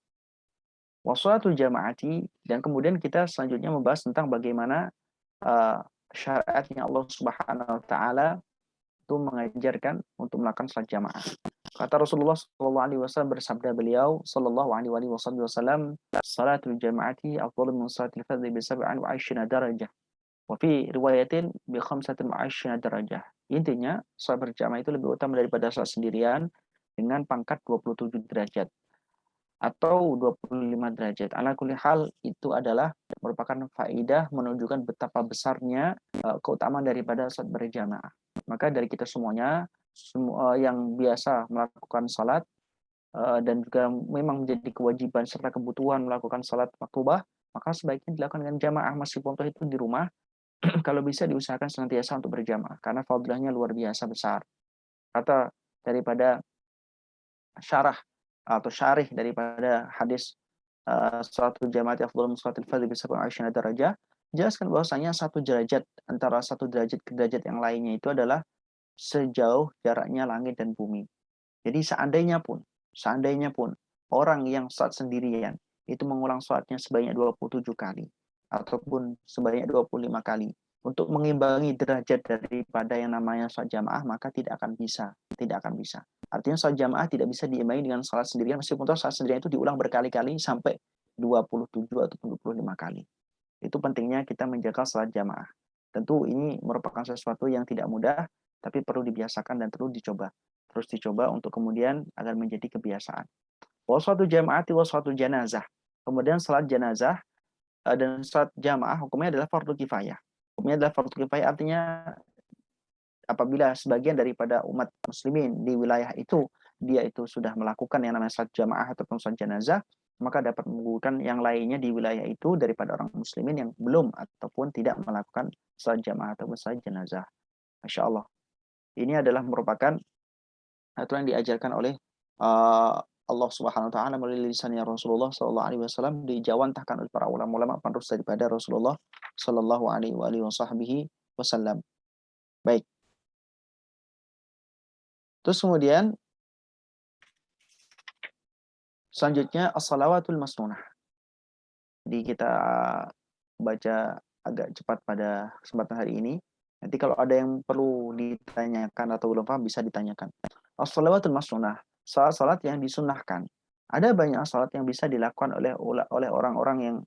Wassalatul jamaati, dan kemudian kita selanjutnya membahas tentang bagaimana syariatnya Allah Subhanahu wa taala itu mengajarkan untuk melakukan salat jamaah. Kata Rasulullah sallallahu alaihi wasallam, bersabda beliau sallallahu alaihi wasallam, salatul jamaati afdalu min salatil fardhi bi 27 darajah. Wa fi riwayatin bi 25 darajah. Intinya, salat berjamaah itu lebih utama daripada salat sendirian dengan pangkat 27 derajat atau 25 derajat. Ala kulli hal, itu adalah merupakan faidah menunjukkan betapa besarnya keutamaan daripada salat berjamaah. Maka dari kita semuanya yang biasa melakukan salat dan juga memang menjadi kewajiban serta kebutuhan melakukan salat maktubah, maka sebaiknya dilakukan dengan jamaah meskipun itu di rumah. Kalau bisa diusahakan senantiasa untuk berjamaah karena fadilahnya luar biasa besar. Kata daripada syarah atau syarih daripada hadis salatul jamaah afdhalul min salatil fardhi bi 27 darajah, jelaskan bahwasanya satu derajat antara satu derajat ke derajat yang lainnya itu adalah sejauh jaraknya langit dan bumi. Jadi seandainya pun orang yang salat sendirian itu mengulang salatnya sebanyak 27 kali ataupun sebanyak 25 kali untuk mengimbangi derajat daripada yang namanya salat jamaah, maka tidak akan bisa. Artinya salat jamaah tidak bisa diimbangi dengan salat sendirian, meskipun salat sendirian itu diulang berkali-kali sampai 27 ataupun 25 kali. Itu pentingnya kita menjaga salat jamaah. Tentu ini merupakan sesuatu yang tidak mudah, tapi perlu dibiasakan dan terus dicoba untuk kemudian agar menjadi kebiasaan. Wasatu jamaati wasatu janazah. Kemudian salat jenazah dan salat jamaah hukumnya adalah fardu kifayah. Hukumnya adalah fardu kifayah, artinya apabila sebagian daripada umat muslimin di wilayah itu dia itu sudah melakukan yang namanya salat jamaah ataupun salat jenazah, maka dapat menggugurkan yang lainnya di wilayah itu daripada orang muslimin yang belum ataupun tidak melakukan salat jamaah ataupun salat jenazah. Masya Allah. Ini adalah merupakan aturan yang diajarkan oleh Allah Subhanahu wa taala melalui lisannya Rasulullah sallallahu alaihi wasallam, dijawantahkan oleh para ulama-ulama penerus daripada Rasulullah sallallahu alaihi wasallam. Baik. Terus kemudian selanjutnya as-salawatul masnunah. Jadi kita baca agak cepat pada kesempatan hari ini. Nanti kalau ada yang perlu ditanyakan atau belum paham bisa ditanyakan. As-salawatul masnunah, salat-salat yang disunahkan. Ada banyak salat yang bisa dilakukan oleh orang-orang yang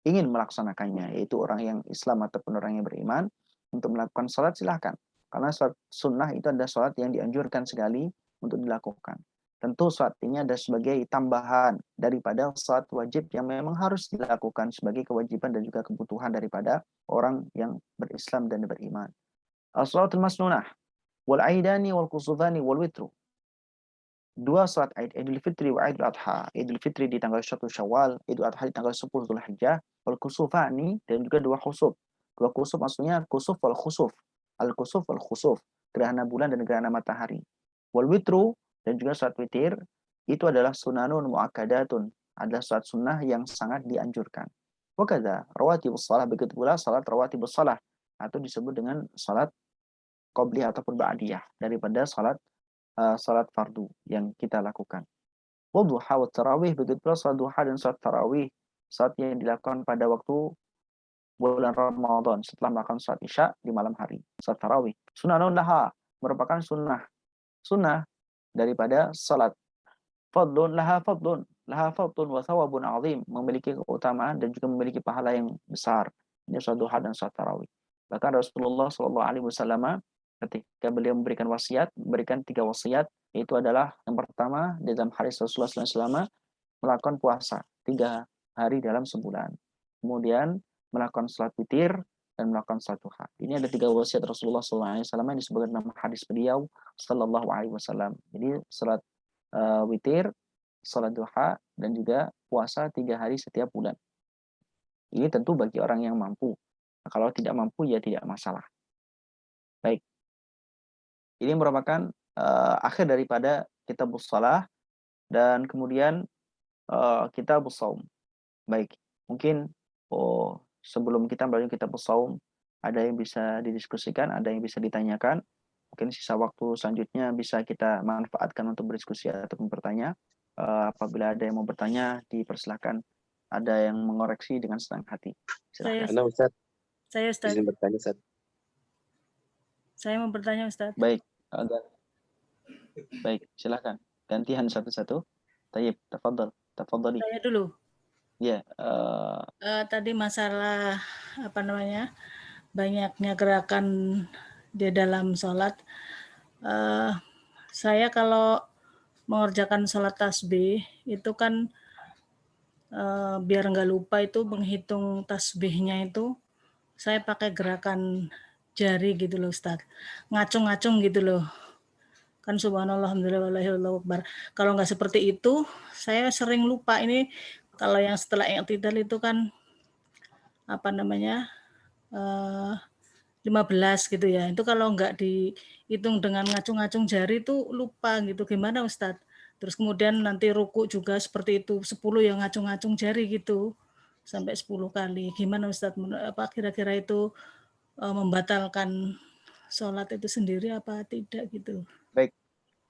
ingin melaksanakannya, yaitu orang yang Islam ataupun orang yang beriman. Untuk melakukan salat silahkan. Karena salat sunnah itu adalah salat yang dianjurkan sekali untuk dilakukan. Tentu salat ini ada sebagai tambahan daripada salat wajib yang memang harus dilakukan sebagai kewajiban dan juga kebutuhan daripada orang yang berislam dan beriman. As-salatul masnunah wal aidani wal kusufani wal witru. Dua salat Aid, Idul Fitri wa Idul Adha. Idul Fitri di tanggal 1 Syawal, Idul Adha di tanggal 10 Dzulhijjah, wal kusufani, dan juga dua khusuf. Dua khusuf maksudnya kusuf wal khusuf. Al-kusuf wal khusuf, gerhana bulan dan gerhana matahari. Wal witru, dan juga salat witir, itu adalah sunanun muakkadatun, adalah salat sunnah yang sangat dianjurkan. Wakadha rawatibus shalah, begitu pula salat rawatibus shalah, atau disebut dengan salat qabliyah ataupun ba'diyah daripada salat fardu yang kita lakukan. Wadduha wa tarawih, begitu pula salat duha dan salat tarawih, saat yang dilakukan pada waktu bulan Ramadan setelah melakukan salat Isya di malam hari. Salat tarawih sunanun laha, merupakan sunnah daripada salat. Fadlun laha wa thawabun azim, memiliki keutamaan dan juga memiliki pahala yang besar. Ini salat duha dan salat tarawih. Bahkan Rasulullah sallallahu alaihi wasallam ketika beliau memberikan 3 wasiat, yaitu adalah yang pertama di dalam hadis Rasulullah SAW melakukan puasa 3 hari dalam sebulan. Kemudian melakukan salat witir dan melakukan salat duha. Ini ada 3 wasiat Rasulullah SAW yang disebutkan dalam hadis beliau sallallahu alaihi wasallam. Jadi salat witir, salat duha, dan juga puasa 3 hari setiap bulan. Ini tentu bagi orang yang mampu. Nah, kalau tidak mampu ya tidak masalah. Baik. Ini merupakan akhir daripada kitabus shalah dan kemudian kitabus shaum. Baik, mungkin sebelum kita melanjutkan kitabus shaum, ada yang bisa didiskusikan, ada yang bisa ditanyakan. Mungkin sisa waktu selanjutnya bisa kita manfaatkan untuk berdiskusi atau bertanya. Apabila ada yang mau bertanya, dipersilahkan. Ada yang mengoreksi dengan senang hati. Silahkan. Saya, Ustaz, saya Ustaz. izin bertanya, Ustaz. Saya mau bertanya, Ustaz. Baik, baik, silahkan. Gantian satu-satu. Tayyib, tafadhali. Saya dulu. Ya. Tadi masalah apa namanya, banyaknya gerakan di dalam sholat. Saya kalau mengerjakan sholat tasbih itu kan biar nggak lupa itu menghitung tasbihnya itu saya pakai gerakan jari gitu loh Ustaz, ngacung-ngacung gitu loh, kan subhanallah alhamdulillah wallahu akbar. Kalau nggak seperti itu saya sering lupa. Ini kalau yang setelah i'tidal itu kan apa namanya 15 gitu ya, itu kalau nggak dihitung dengan ngacung-ngacung jari itu lupa gitu, gimana Ustadz? Terus kemudian nanti ruku juga seperti itu, 10 yang ngacung-ngacung jari gitu, sampai 10 kali. Gimana Ustadz, apa kira-kira itu membatalkan sholat itu sendiri apa tidak gitu? Baik,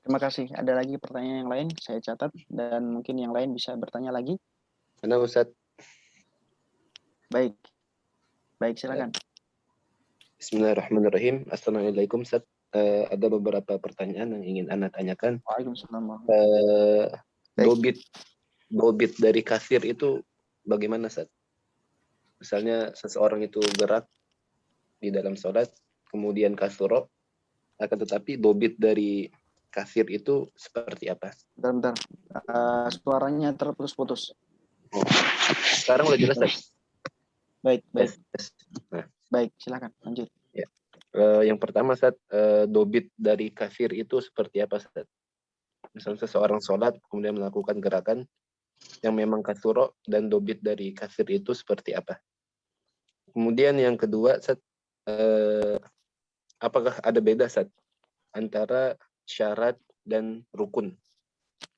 terima kasih. Ada lagi pertanyaan yang lain, saya catat, dan mungkin yang lain bisa bertanya lagi. Mana Ustaz? Baik, silakan. Bismillahirrahmanirrahim. Assalamualaikum Ustaz. Ada beberapa pertanyaan yang ingin Anda tanyakan. Waalaikumsalam. Dobit dari kasir itu bagaimana Ustaz? Misalnya seseorang itu gerak di dalam sholat, kemudian kasuro, akan tetapi dobit dari kasir itu seperti apa? Bentar. Suaranya terputus-putus. Sekarang udah jelas Ustaz? Baik. Nah. Baik, silakan lanjut. Ya. Yang pertama Ustaz, dobit dari kasir itu seperti apa Ustaz? Misalnya seseorang sholat kemudian melakukan gerakan yang memang kasuro dan dobit dari kasir itu seperti apa? Kemudian yang kedua Ustaz, apakah ada beda Ustaz antara syarat dan rukun?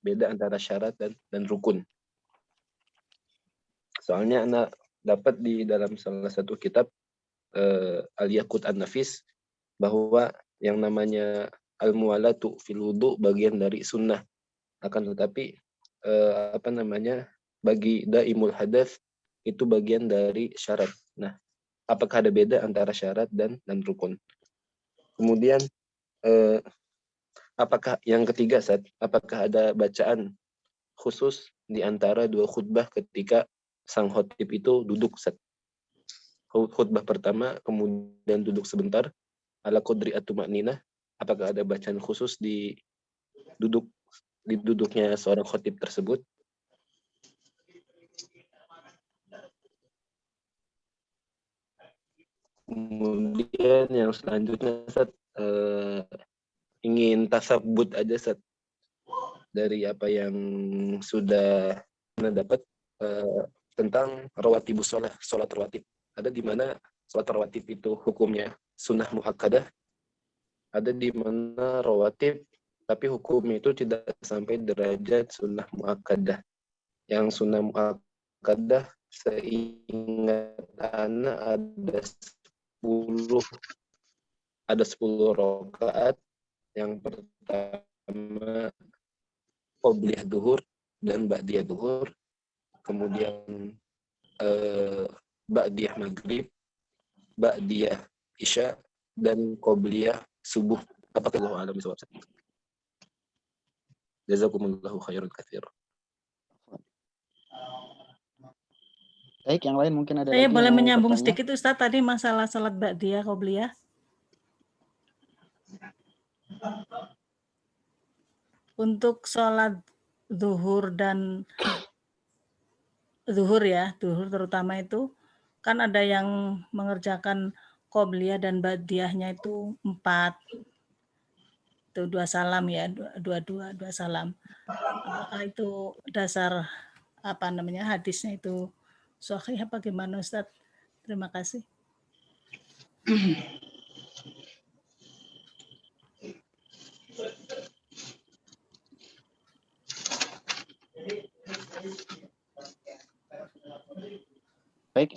Beda antara syarat dan rukun. Soalnya anak dapat di dalam salah satu kitab Al-Yaqut An-Nafis bahwa yang namanya al-muwalatu fil wudu bagian dari sunnah, akan tetapi bagi daimul hadas itu bagian dari syarat. Nah, apakah ada beda antara syarat dan rukun? Kemudian apakah yang ketiga Ustaz, apakah ada bacaan khusus di antara dua khutbah ketika sang khotib itu duduk Ustaz? Khutbah pertama kemudian duduk sebentar ala qadri at-tuma'ninah, apakah ada bacaan khusus di duduknya seorang khotib tersebut? Kemudian yang selanjutnya Ustaz, ingin tasabut aja Ustaz dari apa yang sudah Anda dapat tentang rawatibus sholat rawatib. Ada di mana sholat rawatib itu hukumnya sunnah muakkadah, ada di mana rawatib tapi hukumnya itu tidak sampai derajat sunnah muakkadah. Yang sunnah muakkadah seingat anak ada 10 rakaat. Yang pertama qobliyah duhur dan ba'diyah duhur, kemudian ba'diyah maghrib, ba'diyah isya, dan qobliyah subuh. Apakah Allah alam bisawab? Jazakumullahu khairan katsir. Baik, yang lain mungkin ada Saya lagi boleh yang mau menyambung bertanya? sedikit Ustaz tadi masalah salat ba'diyah qobliyah. Untuk sholat zuhur dan zuhur terutama itu kan ada yang mengerjakan qobliyah dan ba'diyahnya itu 4. Itu 2 salam ya, dua salam. Apakah itu dasar hadisnya itu sahih apa gimana Ustaz? Terima kasih.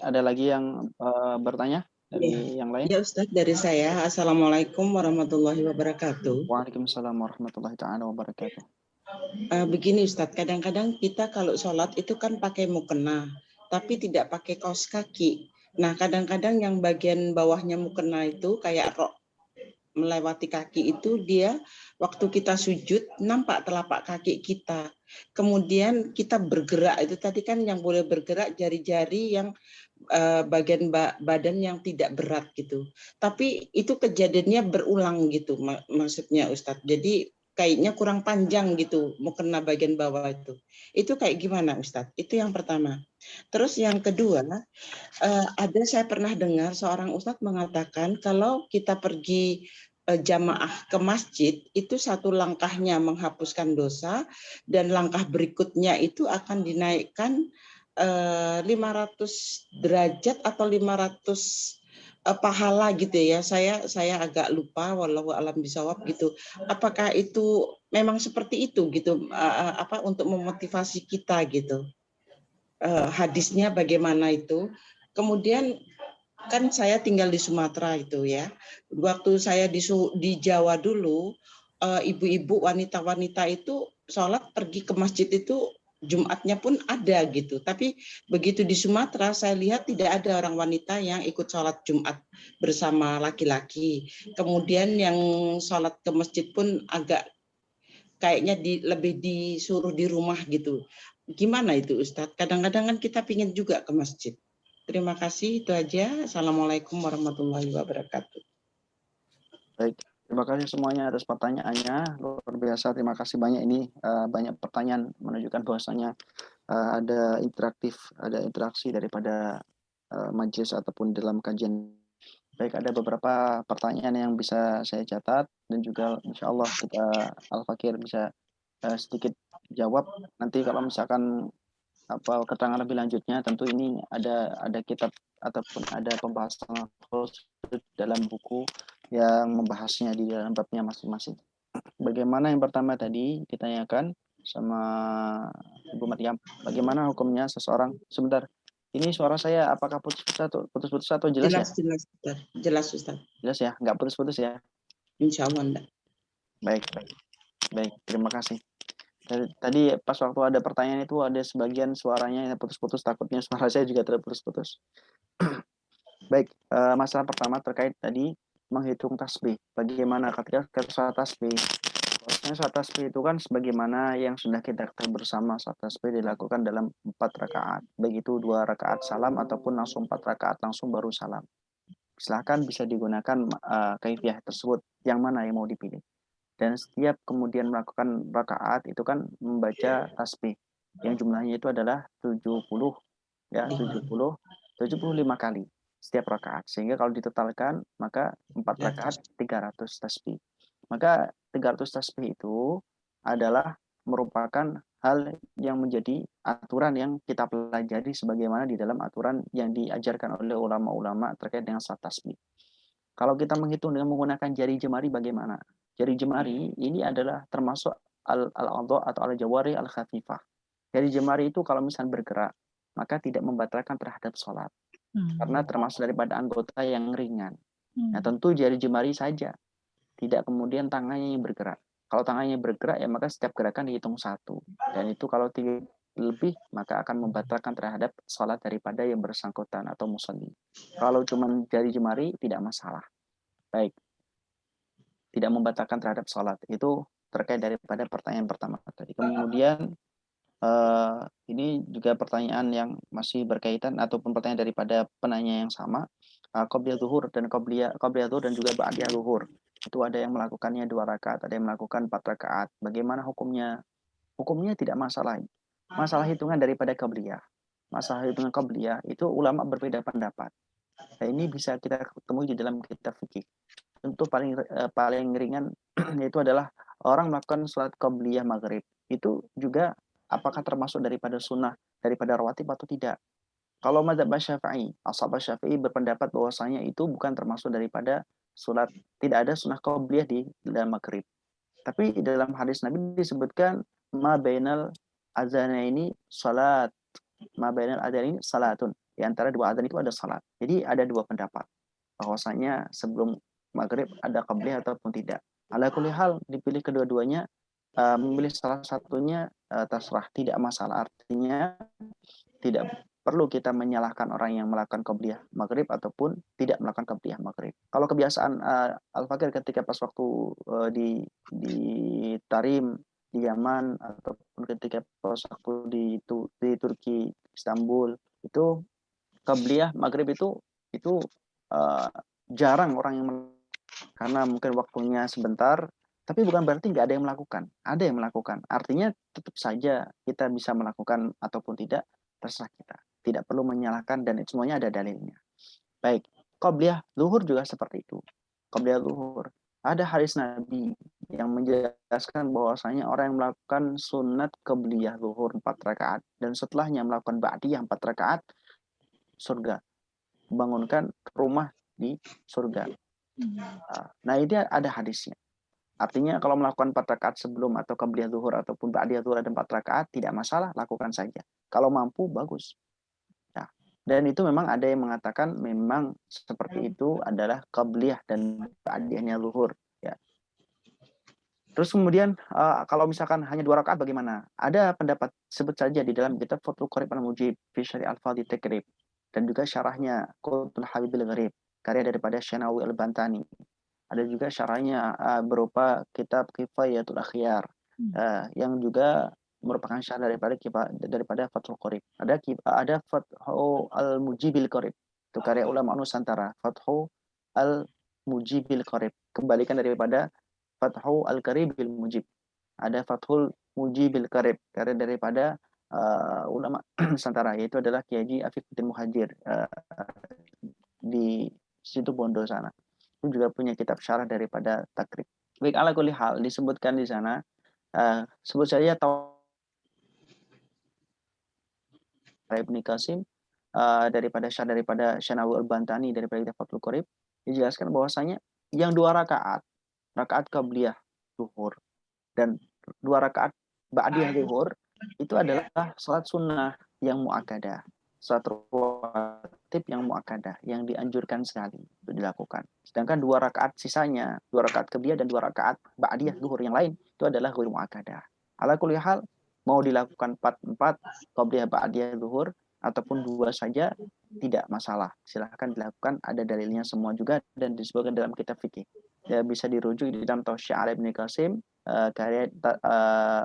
ada lagi yang bertanya dari yang lain? Ya Ustadz, dari saya. Assalamualaikum warahmatullahi wabarakatuh. Waalaikumsalam warahmatullahi taala wabarakatuh. Begini Ustadz, kadang-kadang kita kalau sholat itu kan pakai mukena, tapi tidak pakai kaos kaki. Nah, kadang-kadang yang bagian bawahnya mukena itu kayak rok melewati kaki itu, dia waktu kita sujud nampak telapak kaki kita. Kemudian kita bergerak, itu tadi kan yang boleh bergerak jari-jari yang bagian badan yang tidak berat gitu. Tapi itu kejadiannya berulang gitu maksudnya Ustadz. Jadi kayaknya kurang panjang gitu mukena bagian bawah itu. Itu kayak gimana Ustadz? Itu yang pertama. Terus yang kedua, saya pernah dengar seorang Ustadz mengatakan kalau kita pergi jamaah ke masjid itu satu langkahnya menghapuskan dosa dan langkah berikutnya itu akan dinaikkan 500 derajat atau 500 pahala gitu ya. Saya agak lupa, wallahu alam bisawab gitu. Apakah itu memang seperti itu gitu, untuk memotivasi kita gitu? Hadisnya bagaimana itu? Kemudian kan saya tinggal di Sumatera itu ya. Waktu saya di Jawa dulu, ibu-ibu wanita-wanita itu sholat pergi ke masjid itu Jumatnya pun ada gitu. Tapi begitu di Sumatera saya lihat tidak ada orang wanita yang ikut sholat Jumat bersama laki-laki. Kemudian yang sholat ke masjid pun agak kayaknya lebih disuruh di rumah gitu. Gimana itu Ustadz? Kadang-kadang kan kita pingin juga ke masjid. Terima kasih, itu aja. Assalamualaikum warahmatullahi wabarakatuh. Baik, terima kasih semuanya atas pertanyaannya. Luar biasa, terima kasih banyak. Ini banyak pertanyaan menunjukkan bahwasanya ada interaksi daripada majelis ataupun dalam kajian. Baik, ada beberapa pertanyaan yang bisa saya catat dan juga insya Allah kita Al-Fakir bisa sedikit jawab. Nanti kalau misalkan keterangan lebih lanjutnya, tentu ini ada kitab ataupun ada pembahasan khusus dalam buku yang membahasnya di dalam babnya masing-masing. Bagaimana yang pertama tadi ditanyakan sama Ibu Maryam, bagaimana hukumnya seseorang, sebentar, ini suara saya apakah putus-putus atau jelas ya? Jelas Ustaz. Jelas ya, nggak putus-putus ya? Insya Allah enggak. Baik, terima kasih. Tadi pas waktu ada pertanyaan itu ada sebagian suaranya yang putus-putus, takutnya suara saya juga terputus-putus. Baik, masalah pertama terkait tadi menghitung tasbih. Bagaimana ketika sholat tasbih? Sholat tasbih itu kan sebagaimana yang sudah kita ketahui bersama, sholat tasbih dilakukan dalam 4 rakaat. Begitu 2 rakaat salam ataupun langsung 4 rakaat langsung baru salam. Silahkan bisa digunakan kaifiah tersebut, yang mana yang mau dipilih. Dan setiap kemudian melakukan rakaat itu kan membaca tasbih yang jumlahnya itu adalah 75 kali setiap rakaat, sehingga kalau ditotalkan maka 4 rakaat 300 tasbih. Maka 300 tasbih itu adalah merupakan hal yang menjadi aturan yang kita pelajari sebagaimana di dalam aturan yang diajarkan oleh ulama-ulama terkait dengan salat tasbih. Kalau kita menghitung dengan menggunakan jari jemari bagaimana? Jari jemari ini adalah termasuk al-adha atau al-jawari al-khafifah. Jari jemari itu kalau misalnya bergerak, maka tidak membatalkan terhadap sholat. Karena termasuk daripada anggota yang ringan. Nah, tentu jari jemari saja. Tidak kemudian tangannya yang bergerak. Kalau tangannya bergerak, ya maka setiap gerakan dihitung 1. Dan itu kalau lebih, maka akan membatalkan terhadap sholat daripada yang bersangkutan atau musolli. Kalau cuma jari jemari, tidak masalah. Baik. Tidak membatalkan terhadap sholat. Itu terkait daripada pertanyaan pertama tadi. Kemudian ini juga pertanyaan yang masih berkaitan ataupun pertanyaan daripada penanya yang sama. Qobliyah zuhur dan qobliyah zuhur dan juga ba'diyah zuhur. Itu ada yang melakukannya 2 rakaat, ada yang melakukan 4 rakaat. Bagaimana hukumnya? Hukumnya tidak masalah. Masalah hitungan daripada qobliyah. Masalah hitungan qobliyah itu ulama berbeda pendapat. Nah, ini bisa kita temui di dalam kitab fikih. Tentu paling ringan yaitu adalah orang melakukan sholat qobliyah maghrib. Itu juga apakah termasuk daripada sunnah, daripada rawatib atau tidak. Kalau mazhab Syafi'i, ashab Syafi'i berpendapat bahwasanya itu bukan termasuk daripada sholat, tidak ada sunnah qobliyah di dalam maghrib. Tapi di dalam hadis Nabi disebutkan ma bainal azanaini salat, ma bainal azanaini salatun. di antara dua adzan itu ada salat. Jadi ada dua pendapat bahwasanya sebelum maghrib ada qabliyah ataupun tidak. Ala kulli hal dipilih kedua-duanya, memilih salah satunya terserah, tidak masalah. Artinya tidak perlu kita menyalahkan orang yang melakukan qabliyah maghrib ataupun tidak melakukan qabliyah maghrib. Kalau kebiasaan Al-Fakir ketika pas waktu di Tarim di Yaman ataupun ketika pas waktu di Turki Istanbul itu qabliyah maghrib itu jarang orang yang karena mungkin waktunya sebentar, tapi bukan berarti nggak ada yang melakukan. Ada yang melakukan. Artinya tetap saja kita bisa melakukan ataupun tidak, terserah kita. Tidak perlu menyalahkan dan semuanya ada dalilnya. Baik, qabliyah zuhur juga seperti itu. Qabliyah zuhur. Ada hadis Nabi yang menjelaskan bahwasanya orang yang melakukan sunat qabliyah zuhur 4 rakaat dan setelahnya melakukan ba'diyah 4 rakaat, surga. Bangunkan rumah di surga. Nah, ini ada hadisnya. Artinya kalau melakukan 4 rakaat sebelum atau qabliyah zuhur ataupun ba'diyah zuhur ada 4 rakaat, tidak masalah, lakukan saja. Kalau mampu, bagus. Nah, dan itu memang ada yang mengatakan memang seperti itu adalah qabliyah dan ba'diyahnya zuhur. Ya. Terus kemudian kalau misalkan hanya 2 rakaat bagaimana? Ada pendapat, sebut saja di dalam kitab Fathul Qorib Al-Mujib fi Syari' Al-Fadhi Takrib dan juga syarahnya Qutul Habibil Gharib karya daripada Syanawi Al-Bantani. Ada juga syarahnya berupa kitab Kifayatul Akhyar yang juga merupakan syarah daripada Fathul Qorib. Ada Fathu Al-Mujibil Qorib. Itu karya ulama Nusantara, Fathu Al-Mujibil Qorib. Kembalikan daripada Fathu Al-Qaribil Mujib. Ada Fathul Mujibil Qarib karya daripada ulama Nusantara, yaitu adalah Kiai Haji Afifuddin Muhajir di situ Bondo sana. Itu juga punya kitab syarah daripada Takrib. Baik, ala kulli hal disebutkan di sana, sebut saja Ibnu Qasim daripada Syanawi Al-Bantani daripada kitab Fathul Qorib dijelaskan bahwasanya yang 2 rakaat qabliyah zuhur dan 2 rakaat ba'diyah zuhur itu adalah salat sunnah yang muakkadah, salat rawatib yang muakkadah, yang dianjurkan sekali untuk dilakukan. Sedangkan 2 rakaat sisanya, 2 rakaat qabliyah dan 2 rakaat ba'diyah zuhur yang lain itu adalah ghairu muakkadah. Ala kulli hal mau dilakukan 4 qabliyah ba'diyah zuhur ataupun 2 saja tidak masalah. Silahkan dilakukan, ada dalilnya semua juga dan disebutkan dalam kitab fikih. Ya, bisa dirujuk di dalam Tausya'al Ibnu Qasim karya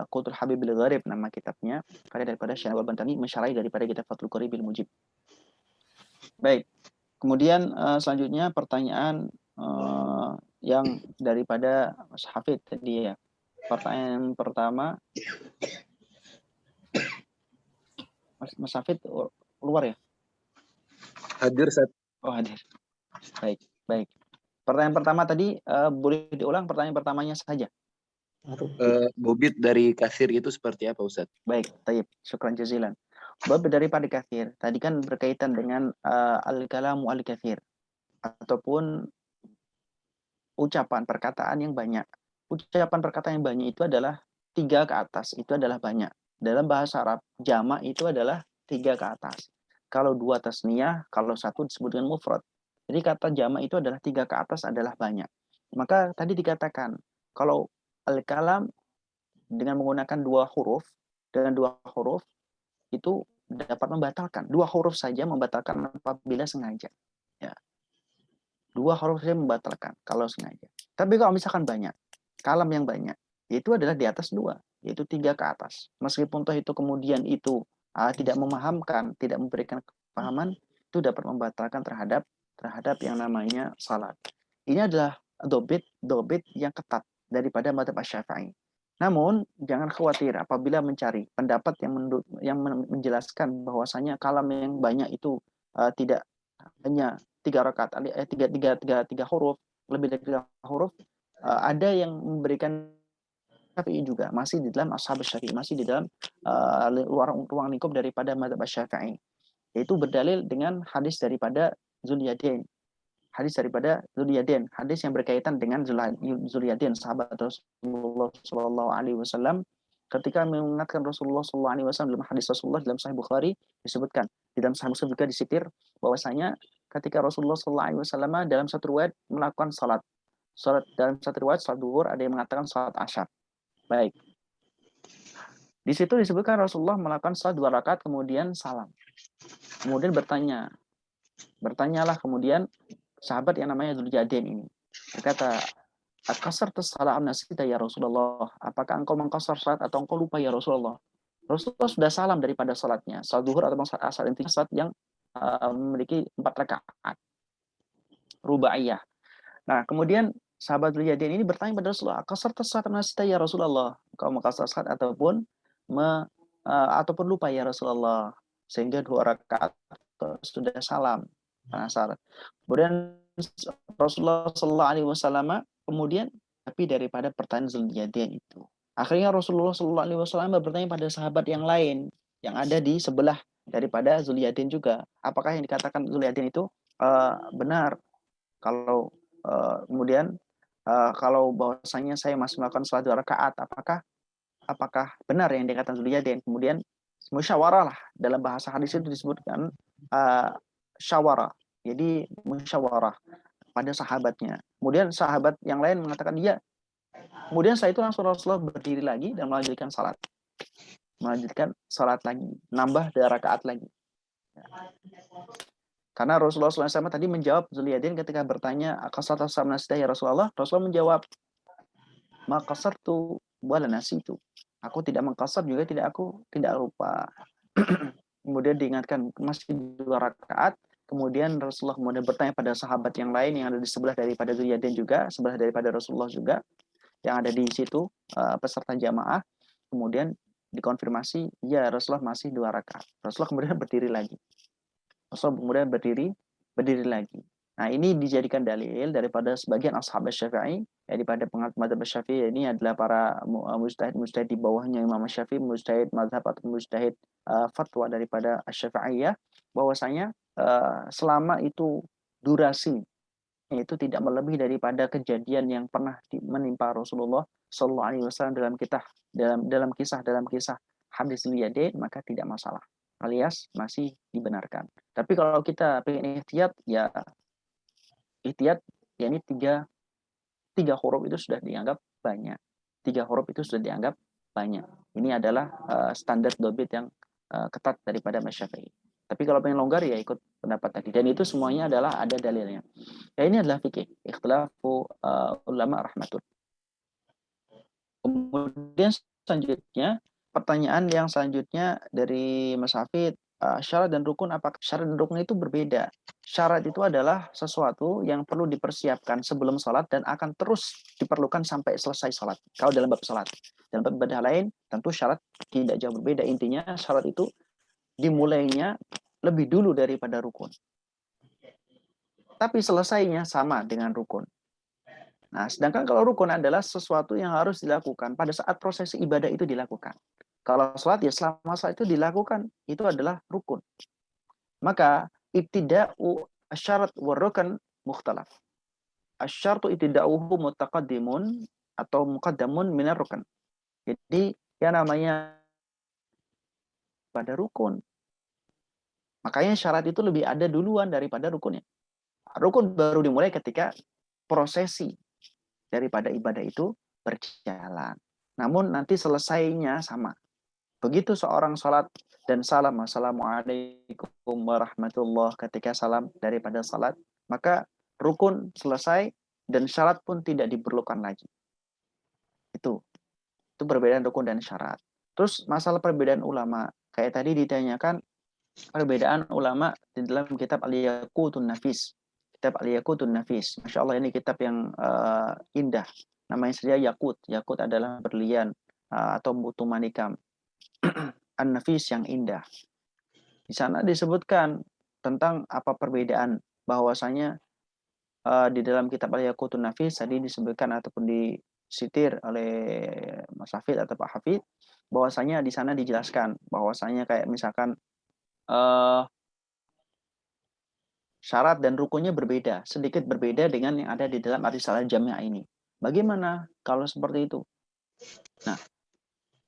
Qutul Habibil Gharib nama kitabnya, karya daripada Syekh Al-Bantani mensyarahi daripada kitab Fathul Qoribil Mujib. Baik. Kemudian selanjutnya pertanyaan yang daripada Mas Hafid tadi ya. Pertanyaan pertama Mas Hafid keluar ya? Hadir saat Oh, hadir. Baik. Pertanyaan pertama tadi boleh diulang pertanyaan pertamanya saja. bobit dari kasir itu seperti apa, Ustaz? Baik, tayyib. Syukran jazilan. Bab daripada kathir tadi kan berkaitan dengan al-kalamu al-kathir ataupun ucapan perkataan yang banyak. Ucapan perkataan yang banyak itu adalah 3 ke atas, itu adalah banyak. Dalam bahasa Arab, jama' itu adalah 3 ke atas. Kalau 2 tasniyah, kalau 1 disebut dengan mufrad. Jadi kata jama' itu adalah 3 ke atas adalah banyak. Maka tadi dikatakan kalau al-kalam dengan menggunakan 2 huruf, dengan 2 huruf itu dapat membatalkan. 2 huruf saja membatalkan apabila sengaja. Ya. 2 huruf saja membatalkan kalau sengaja. Tapi kalau misalkan banyak, kalam yang banyak, itu adalah di atas 2, yaitu 3 ke atas. Meskipun toh itu kemudian itu tidak memahamkan, tidak memberikan kepahaman, itu dapat membatalkan terhadap yang namanya salat. Ini adalah dobit yang ketat daripada mazhab Asy-Syafi'i. Namun jangan khawatir apabila mencari pendapat yang menjelaskan bahwasanya kalam yang banyak itu tidak hanya 3 rakaat, 3 huruf, lebih dari 3 huruf, ada yang memberikan Syafi'i juga, masih di dalam Ashabus Syafi'i, masih di dalam ruang lingkup daripada mazhab Syafi'i, yaitu berdalil dengan hadis daripada Zulyadain. Hadis yang berkaitan dengan Zulyadain, sahabat Rasulullah SAW, ketika mengingatkan Rasulullah SAW dalam hadis Rasulullah dalam Sahih Bukhari disebutkan, di dalam Sahih Muslim juga disitir bahwasanya ketika Rasulullah SAW dalam satu riwayat melakukan salat dalam satu riwayat salat duhur, ada yang mengatakan salat asyar. Baik. Di situ disebutkan Rasulullah melakukan salat 2 rakaat kemudian salam. Kemudian bertanyalah kemudian sahabat yang namanya Dzulyaden ini. Berkata, "Aqasarta shalah am nasita ya Rasulullah?" Apakah engkau mengqasar salat atau engkau lupa ya Rasulullah? Rasulullah sudah salam daripada salatnya. Salat duhur atau salat asar, intinya salat yang memiliki 4 rakaat. Rubaiyah. Nah, kemudian sahabat Dzulyaden ini bertanya pada Rasulullah, "Aqasarta shalah am nasita ya Rasulullah?" Engkau mengqasar salat ataupun lupa ya Rasulullah, sehingga 2 rakaat sudah salam asar. Kemudian Rasulullah SAW kemudian tapi daripada pertanyaan Dzulyaden itu. Akhirnya Rasulullah SAW bertanya pada sahabat yang lain yang ada di sebelah daripada Dzulyaden juga. Apakah yang dikatakan Dzulyaden itu benar? Kalau kemudian kalau bahwasanya saya masih melakukan salat 2 rakaat, apakah benar yang dikatakan Dzulyaden? Kemudian musyawarah lah, dalam bahasa hadis itu disebutkan syawarah. Jadi musyawarah pada sahabatnya. Kemudian sahabat yang lain mengatakan iya. Kemudian setelah itu langsung Rasulullah berdiri lagi dan melanjutkan salat. Lagi, nambah 2 rakaat lagi. Karena Rasulullah SAW tadi menjawab Dzulyaden ketika bertanya, "Aqasarta shalah ya Rasulullah?" Rasulullah menjawab, "Ma qasartu wala nasitu." Aku tidak mengqasar juga aku tidak lupa. Kemudian diingatkan masih 2 rakaat. Kemudian Rasulullah kemudian bertanya pada sahabat yang lain yang ada di sebelah daripada Dzulyaden juga, sebelah daripada Rasulullah juga, yang ada di situ peserta jamaah. Kemudian dikonfirmasi, ya Rasulullah masih 2 rakaat. Rasulullah kemudian berdiri lagi. Nah, ini dijadikan dalil daripada sebagian ashab Syafi'i, daripada pengamat mazhab Syafi'i ini adalah para mujtahid di bawahnya Imam Syafi'i, mujtahid mazhab atau mujtahid fatwa daripada Syafi'iyah, bahwasanya selama itu durasi itu tidak melebihi daripada kejadian yang pernah menimpa Rasulullah SAW dalam kisah hadis Dzulyaden, maka tidak masalah, alias masih dibenarkan. Tapi kalau kita pengen ihtiyat, ya ini tiga huruf itu sudah dianggap banyak. 3 huruf itu sudah dianggap banyak. Ini adalah standar dobit yang ketat daripada Syafi'i. Tapi kalau pengen longgar ya ikut pendapat tadi. Dan itu semuanya adalah ada dalilnya. Ya, ini adalah fikih. Ikhtilafu ulama rahmatul. Kemudian selanjutnya, pertanyaan yang selanjutnya dari Mas Hafid, syarat dan rukun, apakah syarat dan rukun itu berbeda? Syarat itu adalah sesuatu yang perlu dipersiapkan sebelum sholat dan akan terus diperlukan sampai selesai sholat. Kalau dalam bab sholat. Dalam bab ibadah lain, tentu syarat tidak jauh berbeda. Intinya syarat itu dimulainya lebih dulu daripada rukun. Tapi selesainya sama dengan rukun. Nah, sedangkan kalau rukun adalah sesuatu yang harus dilakukan pada saat proses ibadah itu dilakukan. Kalau sholat, ya selama sholat itu dilakukan, itu adalah rukun. Maka ibtida'u asyarat warrukan mukhtalaf. Asyaratu ibtida'uhu mutaqaddimun atau muqaddamun minar rukan. Jadi yang namanya pada rukun. Makanya syarat itu lebih ada duluan daripada rukunnya. Rukun baru dimulai ketika prosesi daripada ibadah itu berjalan. Namun nanti selesainya sama. Begitu seorang salat dan salam, assalamualaikum warahmatullah, ketika salam daripada salat, maka rukun selesai dan syarat pun tidak diperlukan lagi. Itu perbedaan rukun dan syarat. Terus masalah perbedaan ulama, kayak tadi ditanyakan perbedaan ulama di dalam kitab Al-Yaqutun Nafis. Kitab Al-Yaqutun Nafis. Masya Allah, ini kitab yang indah. Namanya saja Yaqut. Yaqut adalah berlian atau mutu manikam. An-Nafis yang indah. Di sana disebutkan tentang apa perbedaan, bahwasanya di dalam kitab Al-Yaqutun Nafis tadi disebutkan ataupun disitir oleh Mas Hafid atau Pak Hafid, bahwasanya di sana dijelaskan bahwasanya kayak misalkan syarat dan rukunnya berbeda, sedikit berbeda dengan yang ada di dalam Ar-Risalah Jami'ah ini. Bagaimana kalau seperti itu? Nah,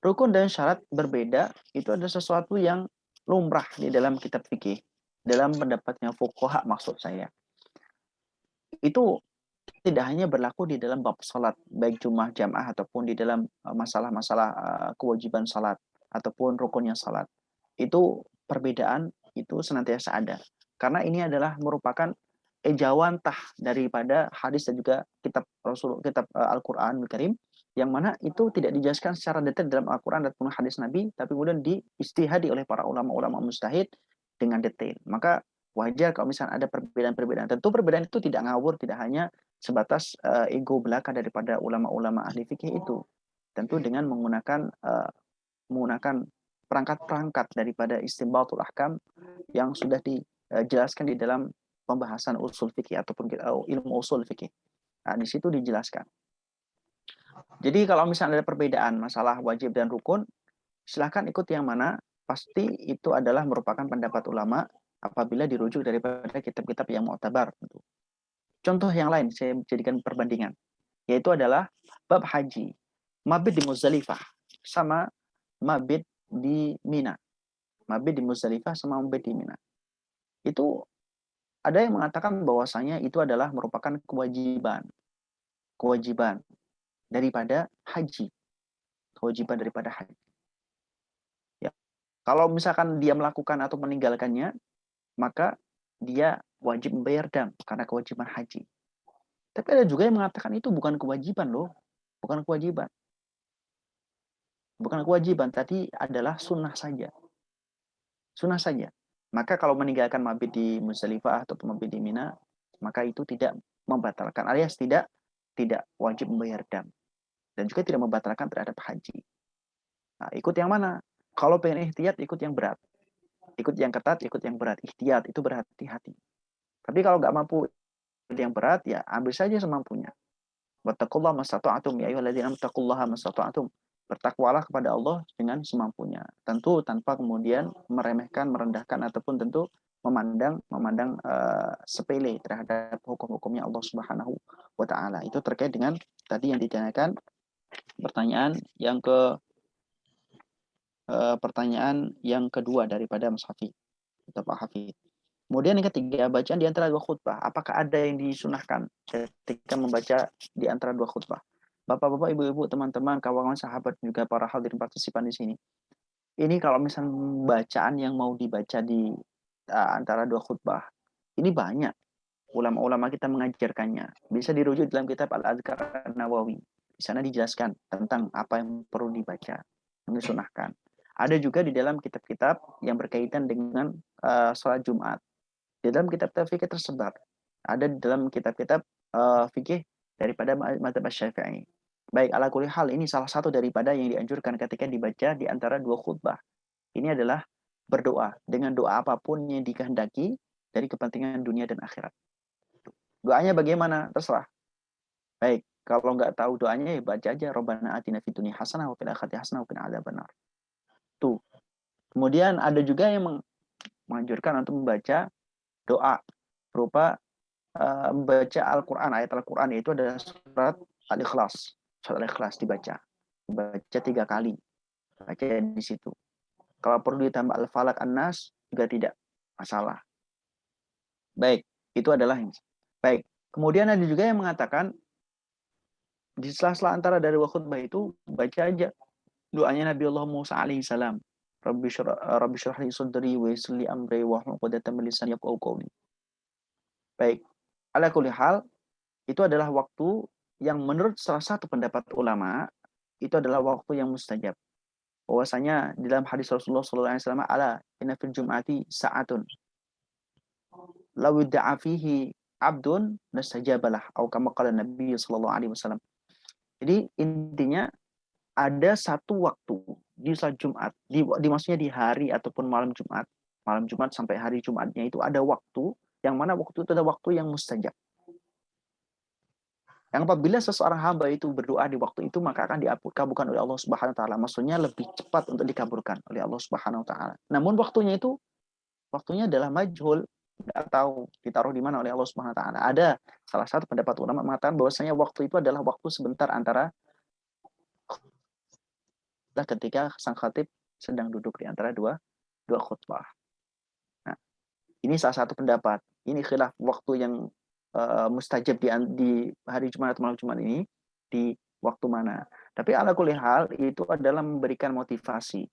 Rukun dan syarat berbeda, itu ada sesuatu yang lumrah di dalam kitab fikih. Dalam pendapatnya fuqaha maksud saya. Itu tidak hanya berlaku di dalam bab salat, baik jumlah jamaah ataupun di dalam masalah-masalah kewajiban salat ataupun rukunnya salat. Itu perbedaan itu senantiasa ada. Karena ini adalah merupakan ejawantah daripada hadis dan juga kitab Al-Qur'an Al-Karim, yang mana itu tidak dijelaskan secara detail dalam Al-Quran dan hadis Nabi, tapi kemudian diijtihadi oleh para ulama-ulama mujtahid dengan detail. Maka wajar kalau misalnya ada perbedaan-perbedaan. Tentu perbedaan itu tidak ngawur, tidak hanya sebatas ego belaka daripada ulama-ulama ahli fikih itu. Tentu dengan menggunakan perangkat-perangkat daripada istinbatul ahkam yang sudah dijelaskan di dalam pembahasan usul fikih ataupun ilmu usul fikih. Nah, di situ dijelaskan. Jadi kalau misalnya ada perbedaan masalah wajib dan rukun, silahkan ikut yang mana, pasti itu adalah merupakan pendapat ulama apabila dirujuk daripada kitab-kitab yang mu'tabar. Contoh yang lain, saya jadikan perbandingan, yaitu adalah bab haji. Mabit di Muzdalifah sama mabit di Mina. Mabit di Muzdalifah sama mabit di Mina. Itu ada yang mengatakan bahwasanya itu adalah merupakan kewajiban daripada haji. Kewajiban daripada haji. Ya. Kalau misalkan dia melakukan atau meninggalkannya, maka dia wajib membayar dam karena kewajiban haji. Tapi ada juga yang mengatakan itu bukan kewajiban loh. Bukan kewajiban. Bukan kewajiban, tadi adalah sunnah saja. Sunnah saja. Maka kalau meninggalkan mabit di Muzdalifah atau mabit di Mina, maka itu tidak membatalkan, alias tidak wajib membayar dam. Dan juga tidak membatalkan terhadap haji. Nah, ikut yang mana? Kalau pengen ihtiyat, ikut yang berat. Ikut yang ketat, ikut yang berat. Ihtiyat itu berhati-hati. Tapi kalau nggak mampu ikut yang berat, ya ambil saja semampunya. Wattaqullaha mastata'tum ya ayyuhalladzina amanu taqullaha mastata'tum. Bertakwalah kepada Allah dengan semampunya. Tentu tanpa kemudian meremehkan, merendahkan ataupun tentu memandang sepele terhadap hukum-hukumnya Allah Subhanahu wa taala. Itu terkait dengan tadi yang ditanyakan pertanyaan yang kedua daripada Mas Hafid atau Pak Hafid. Kemudian yang ketiga, bacaan di antara dua khutbah. Apakah ada yang disunahkan ketika membaca di antara dua khutbah? Bapak-bapak, ibu-ibu, teman-teman, kawan-kawan, sahabat, juga para hadirin partisipan di sini. Ini kalau misalnya bacaan yang mau dibaca di antara dua khutbah, ini banyak. Ulama-ulama kita mengajarkannya. Bisa dirujuk dalam kitab Al-Adhkar Nawawi. Di sana dijelaskan tentang apa yang perlu dibaca, yang disunahkan. Ada juga di dalam kitab-kitab yang berkaitan dengan sholat Jumat. Di dalam kitab-kitab fikih tersebar. Ada di dalam kitab-kitab fikih daripada mazhab Syafi'i. Baik, ala kulli hal, ini salah satu daripada yang dianjurkan ketika dibaca di antara dua khutbah. Ini adalah berdoa dengan doa apapun yang dikehendaki dari kepentingan dunia dan akhirat. Doanya bagaimana? Terserah. Baik, kalau nggak tahu doanya ya baca aja Rabbana atina fid dunya hasanah wa fil akhirati hasanah wa qina adzabannar. Tuh. Kemudian ada juga yang menganjurkan untuk membaca doa berupa membaca Al-Quran, ayat Al-Quran, yaitu adalah surat Al-Ikhlas. Surat Al-Ikhlas dibaca 3 kali. Baca di situ. Kalau perlu ditambah Al-Falaq An-Nas juga tidak masalah. Baik, itu adalah yang baik. Kemudian ada juga yang mengatakan di sela-sela antara dari khutbah itu baca aja doanya Nabi Allah Musa alaihissalam. Rabbi syrah li sadri wa yassir li amri wahlul 'uqdatam min lisani yafqahu qawli. Baik, ala kulli hal, itu adalah waktu yang menurut salah satu pendapat ulama itu adalah waktu yang mustajab. Bahwasanya di dalam hadis Rasulullah SAW, ala inna fil jum'ati sa'atun law da'a fihi abdun nastajabalah atau kama qala Nabi sallallahu alaihi wasallam. Jadi intinya ada satu waktu di salat Jumat, di maksudnya di hari ataupun malam Jumat sampai hari Jumatnya itu ada waktu yang mana waktu itu adalah waktu yang mustajab. Yang apabila seseorang hamba itu berdoa di waktu itu, maka akan dikabulkan oleh Allah Subhanahu wa taala. Maksudnya lebih cepat untuk dikabulkan oleh Allah Subhanahu wa taala. Namun waktunya adalah majhul, tidak tahu ditaruh di mana oleh Allah Subhanahu wa taala. Ada salah satu pendapat ulama mengatakan bahwasanya waktu itu adalah waktu sebentar antara ketika sang khatib sedang duduk di antara dua khutbah. Nah, ini salah satu pendapat. Ini khilaf waktu yang mustajab di hari Jumat atau malam Jumat ini di waktu mana. Tapi ala kulli hal itu adalah memberikan motivasi.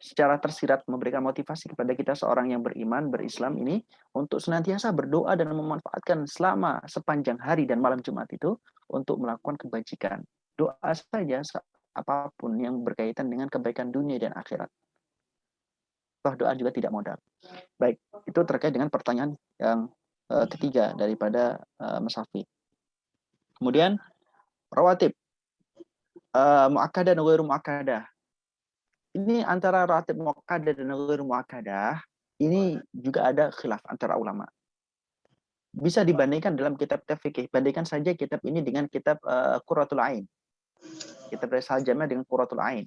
Secara tersirat memberikan motivasi kepada kita seorang yang beriman, berislam ini untuk senantiasa berdoa dan memanfaatkan selama sepanjang hari dan malam Jumat itu untuk melakukan kebajikan. Doa saja apapun yang berkaitan dengan kebaikan dunia dan akhirat. Toh doa juga tidak modal. Baik, itu terkait dengan pertanyaan yang ketiga daripada Mas Hafi. Kemudian rawatib. Muakkadah dan ghairu muakkadah. Ini antara rawatib muakkadah dan ghairu muakkadah, ini juga ada khilaf antara ulama. Bisa dibandingkan dalam kitab-kitab fikih. Bandingkan saja kitab ini dengan kitab Qurratul Ain. Kitab Risalah Jami' dengan Qurratul Ain.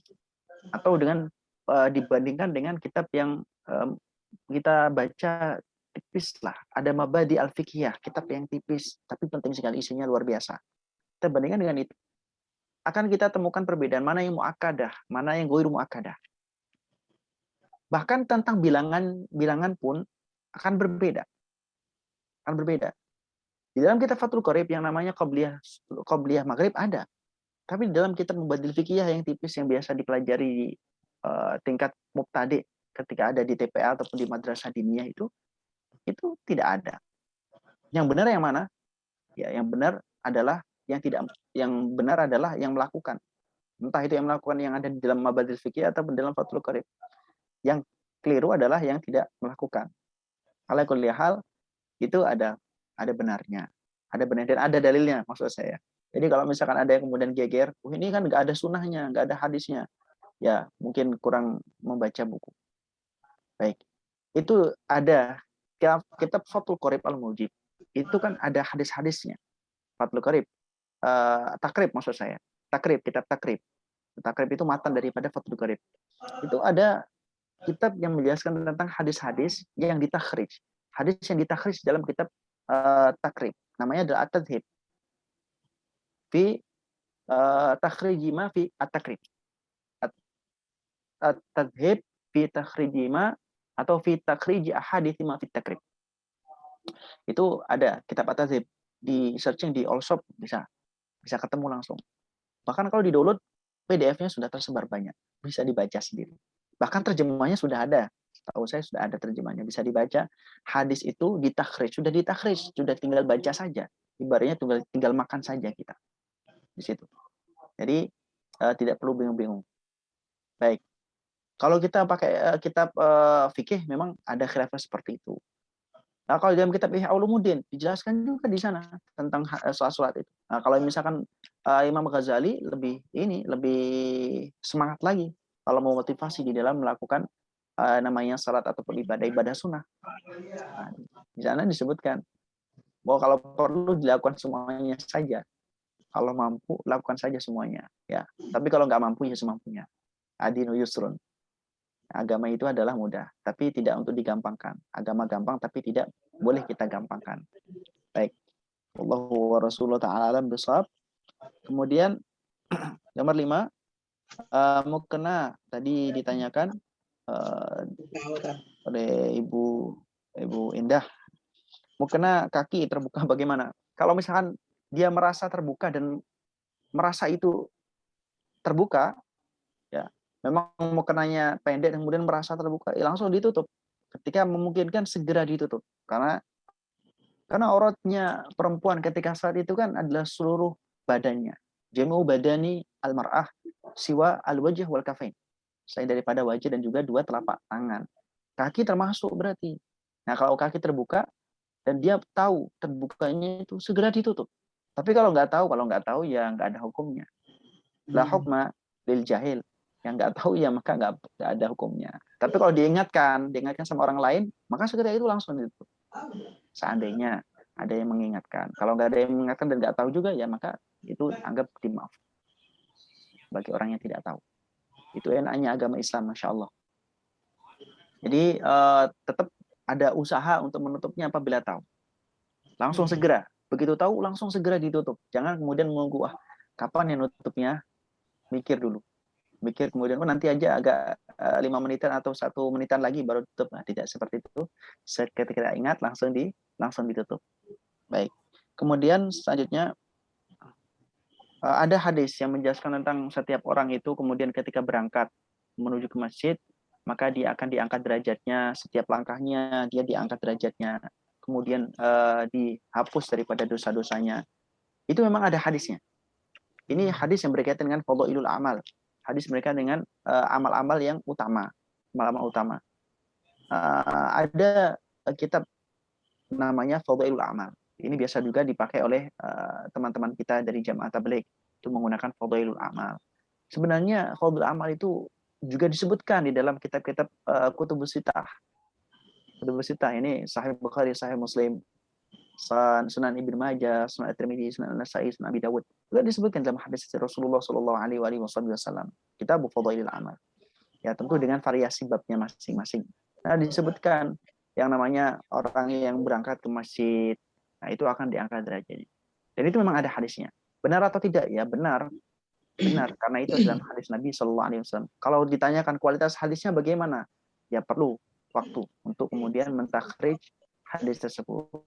Atau dengan dibandingkan dengan kitab yang kita baca tipis lah. Ada Mabadi al-Fiqhiyah, kitab yang tipis tapi penting sekali, isinya luar biasa. Kita bandingkan dengan itu. Akan kita temukan perbedaan mana yang muakkadah, mana yang ghairu muakkadah. Bahkan tentang bilangan pun akan berbeda. Akan berbeda. Di dalam kitab Fathul Qorib yang namanya Qobliyah Maghrib ada. Tapi di dalam kitab Mubadil Fiqhiyah yang tipis yang biasa dipelajari di tingkat mubtadi ketika ada di TPA ataupun di madrasah diniyah itu tidak ada. Yang benar yang mana? Ya, yang benar adalah yang benar adalah yang melakukan. Entah itu yang melakukan yang ada di dalam Mabadil Fiqhiyah ataupun dalam Fathul Qorib. Yang keliru adalah yang tidak melakukan. Ala kulli hal itu ada benarnya. Ada benar dan ada dalilnya maksud saya. Jadi kalau misalkan ada yang kemudian geger, ini kan nggak ada sunnahnya, nggak ada hadisnya. Ya, mungkin kurang membaca buku. Baik. Itu ada kitab Fathul Qorib Al-Mujib. Itu kan ada hadis-hadisnya. Fathul Qorib. Takrib maksud saya. Kitab takrib. Takrib itu matan daripada Fathul Qorib. Itu ada kitab yang menjelaskan tentang hadis-hadis yang ditakhrij. Hadis yang ditakhrij dalam kitab takrib. Namanya adalah At-Tadhib. Fi takhriji ma fi at-takrib. At-Tadhib fi takhriji ma atau fi takhriji ahadits ma fi takrib. Itu ada kitab At-Tadhib. Di searching di Allshop bisa ketemu langsung. Bahkan kalau di-download PDF-nya sudah tersebar banyak, bisa dibaca sendiri. Bahkan terjemahnya sudah ada. Tahu saya sudah ada terjemahnya, bisa dibaca. Hadis itu ditakhrij, sudah tinggal baca saja. Ibaratnya tinggal makan saja kita. Di situ. Jadi tidak perlu bingung-bingung. Baik. Kalau kita pakai kitab fikih memang ada khilafah seperti itu. Nah, kalau dalam kitab Ihya Ulumuddin dijelaskan juga di sana tentang salat-salat itu. Nah, kalau misalkan Imam Ghazali lebih semangat lagi kalau mau motivasi di dalam melakukan namanya salat ataupun ibadah sunnah. Nah, di sana disebutkan bahwa kalau perlu dilakukan semuanya saja. Kalau mampu lakukan saja semuanya, ya. Tapi kalau nggak mampu ya semampunya. Adinu yusrun. Agama itu adalah mudah, tapi tidak untuk digampangkan. Agama gampang, tapi tidak boleh kita gampangkan. Baik. Wallahu wa Rasulullah ta'ala alam bisawab. Kemudian nomor 5, mukena tadi ditanyakan oleh Ibu Indah. Mukena kaki terbuka bagaimana? Kalau misalkan dia merasa terbuka dan merasa itu terbuka, ya memang mukenanya pendek kemudian merasa terbuka, ya langsung ditutup. Ketika memungkinkan segera ditutup. Karena auratnya perempuan ketika saat itu kan adalah seluruh badannya. Jamu badani al-mar'ah siwa al-wajh wal kafain. Selain daripada wajah dan juga dua telapak tangan. Kaki termasuk berarti. Nah, kalau kaki terbuka dan dia tahu terbukanya itu segera ditutup. Tapi kalau nggak tahu ya nggak ada hukumnya. La hukma lil jahil. Yang nggak tahu ya maka nggak ada hukumnya. Tapi kalau diingatkan sama orang lain, maka segera itu langsung ditutup. Seandainya ada yang mengingatkan. Kalau nggak ada yang mengingatkan dan nggak tahu juga, ya maka itu anggap dimaaf. Bagi orang yang tidak tahu. Itu enaknya agama Islam, Masya Allah. Jadi tetap ada usaha untuk menutupnya apabila tahu. Langsung segera. Begitu tahu, langsung segera ditutup. Jangan kemudian menunggu, kapan yang nutupnya? Mikir dulu. mikir kemudian nanti aja agak 5 menitan atau 1 menitan lagi baru tutup. Nah, tidak seperti itu. Seketika ingat langsung ditutup. Baik. Kemudian selanjutnya ada hadis yang menjelaskan tentang setiap orang itu kemudian ketika berangkat menuju ke masjid, maka dia akan diangkat derajatnya, setiap langkahnya dia diangkat derajatnya, kemudian dihapus daripada dosa-dosanya. Itu memang ada hadisnya. Ini hadis yang berkaitan dengan fadhailul amal. Hadis mereka dengan amal-amal yang utama, amal-amal utama. Ada kitab namanya Fadhailul Amal. Ini biasa juga dipakai oleh teman-teman kita dari Jamaah Tabligh, itu menggunakan Fadhailul Amal. Sebenarnya Fadhailul Amal itu juga disebutkan di dalam kitab-kitab Kutubus Sittah. Kutubus Sittah ini Sahih Bukhari, Sahih Muslim, Sunan Ibnu Majah, Sunan At-Tirmidzi, Sunan An-Nasa'i, Sunan Abi Dawud. Juga disebutkan dalam hadis Rasulullah Shallallahu alaihi wasallam. Kitab Fadhailul Amal. Ya, tentu dengan variasi babnya masing-masing. Nah, disebutkan yang namanya orang yang berangkat ke masjid, nah itu akan diangkat derajatnya. Dan itu memang ada hadisnya. Benar atau tidak? Ya benar, karena itu dalam hadis Nabi Shallallahu Alaihi Wasallam. Kalau ditanyakan kualitas hadisnya bagaimana, ya perlu waktu untuk kemudian mentakhrij hadis tersebut.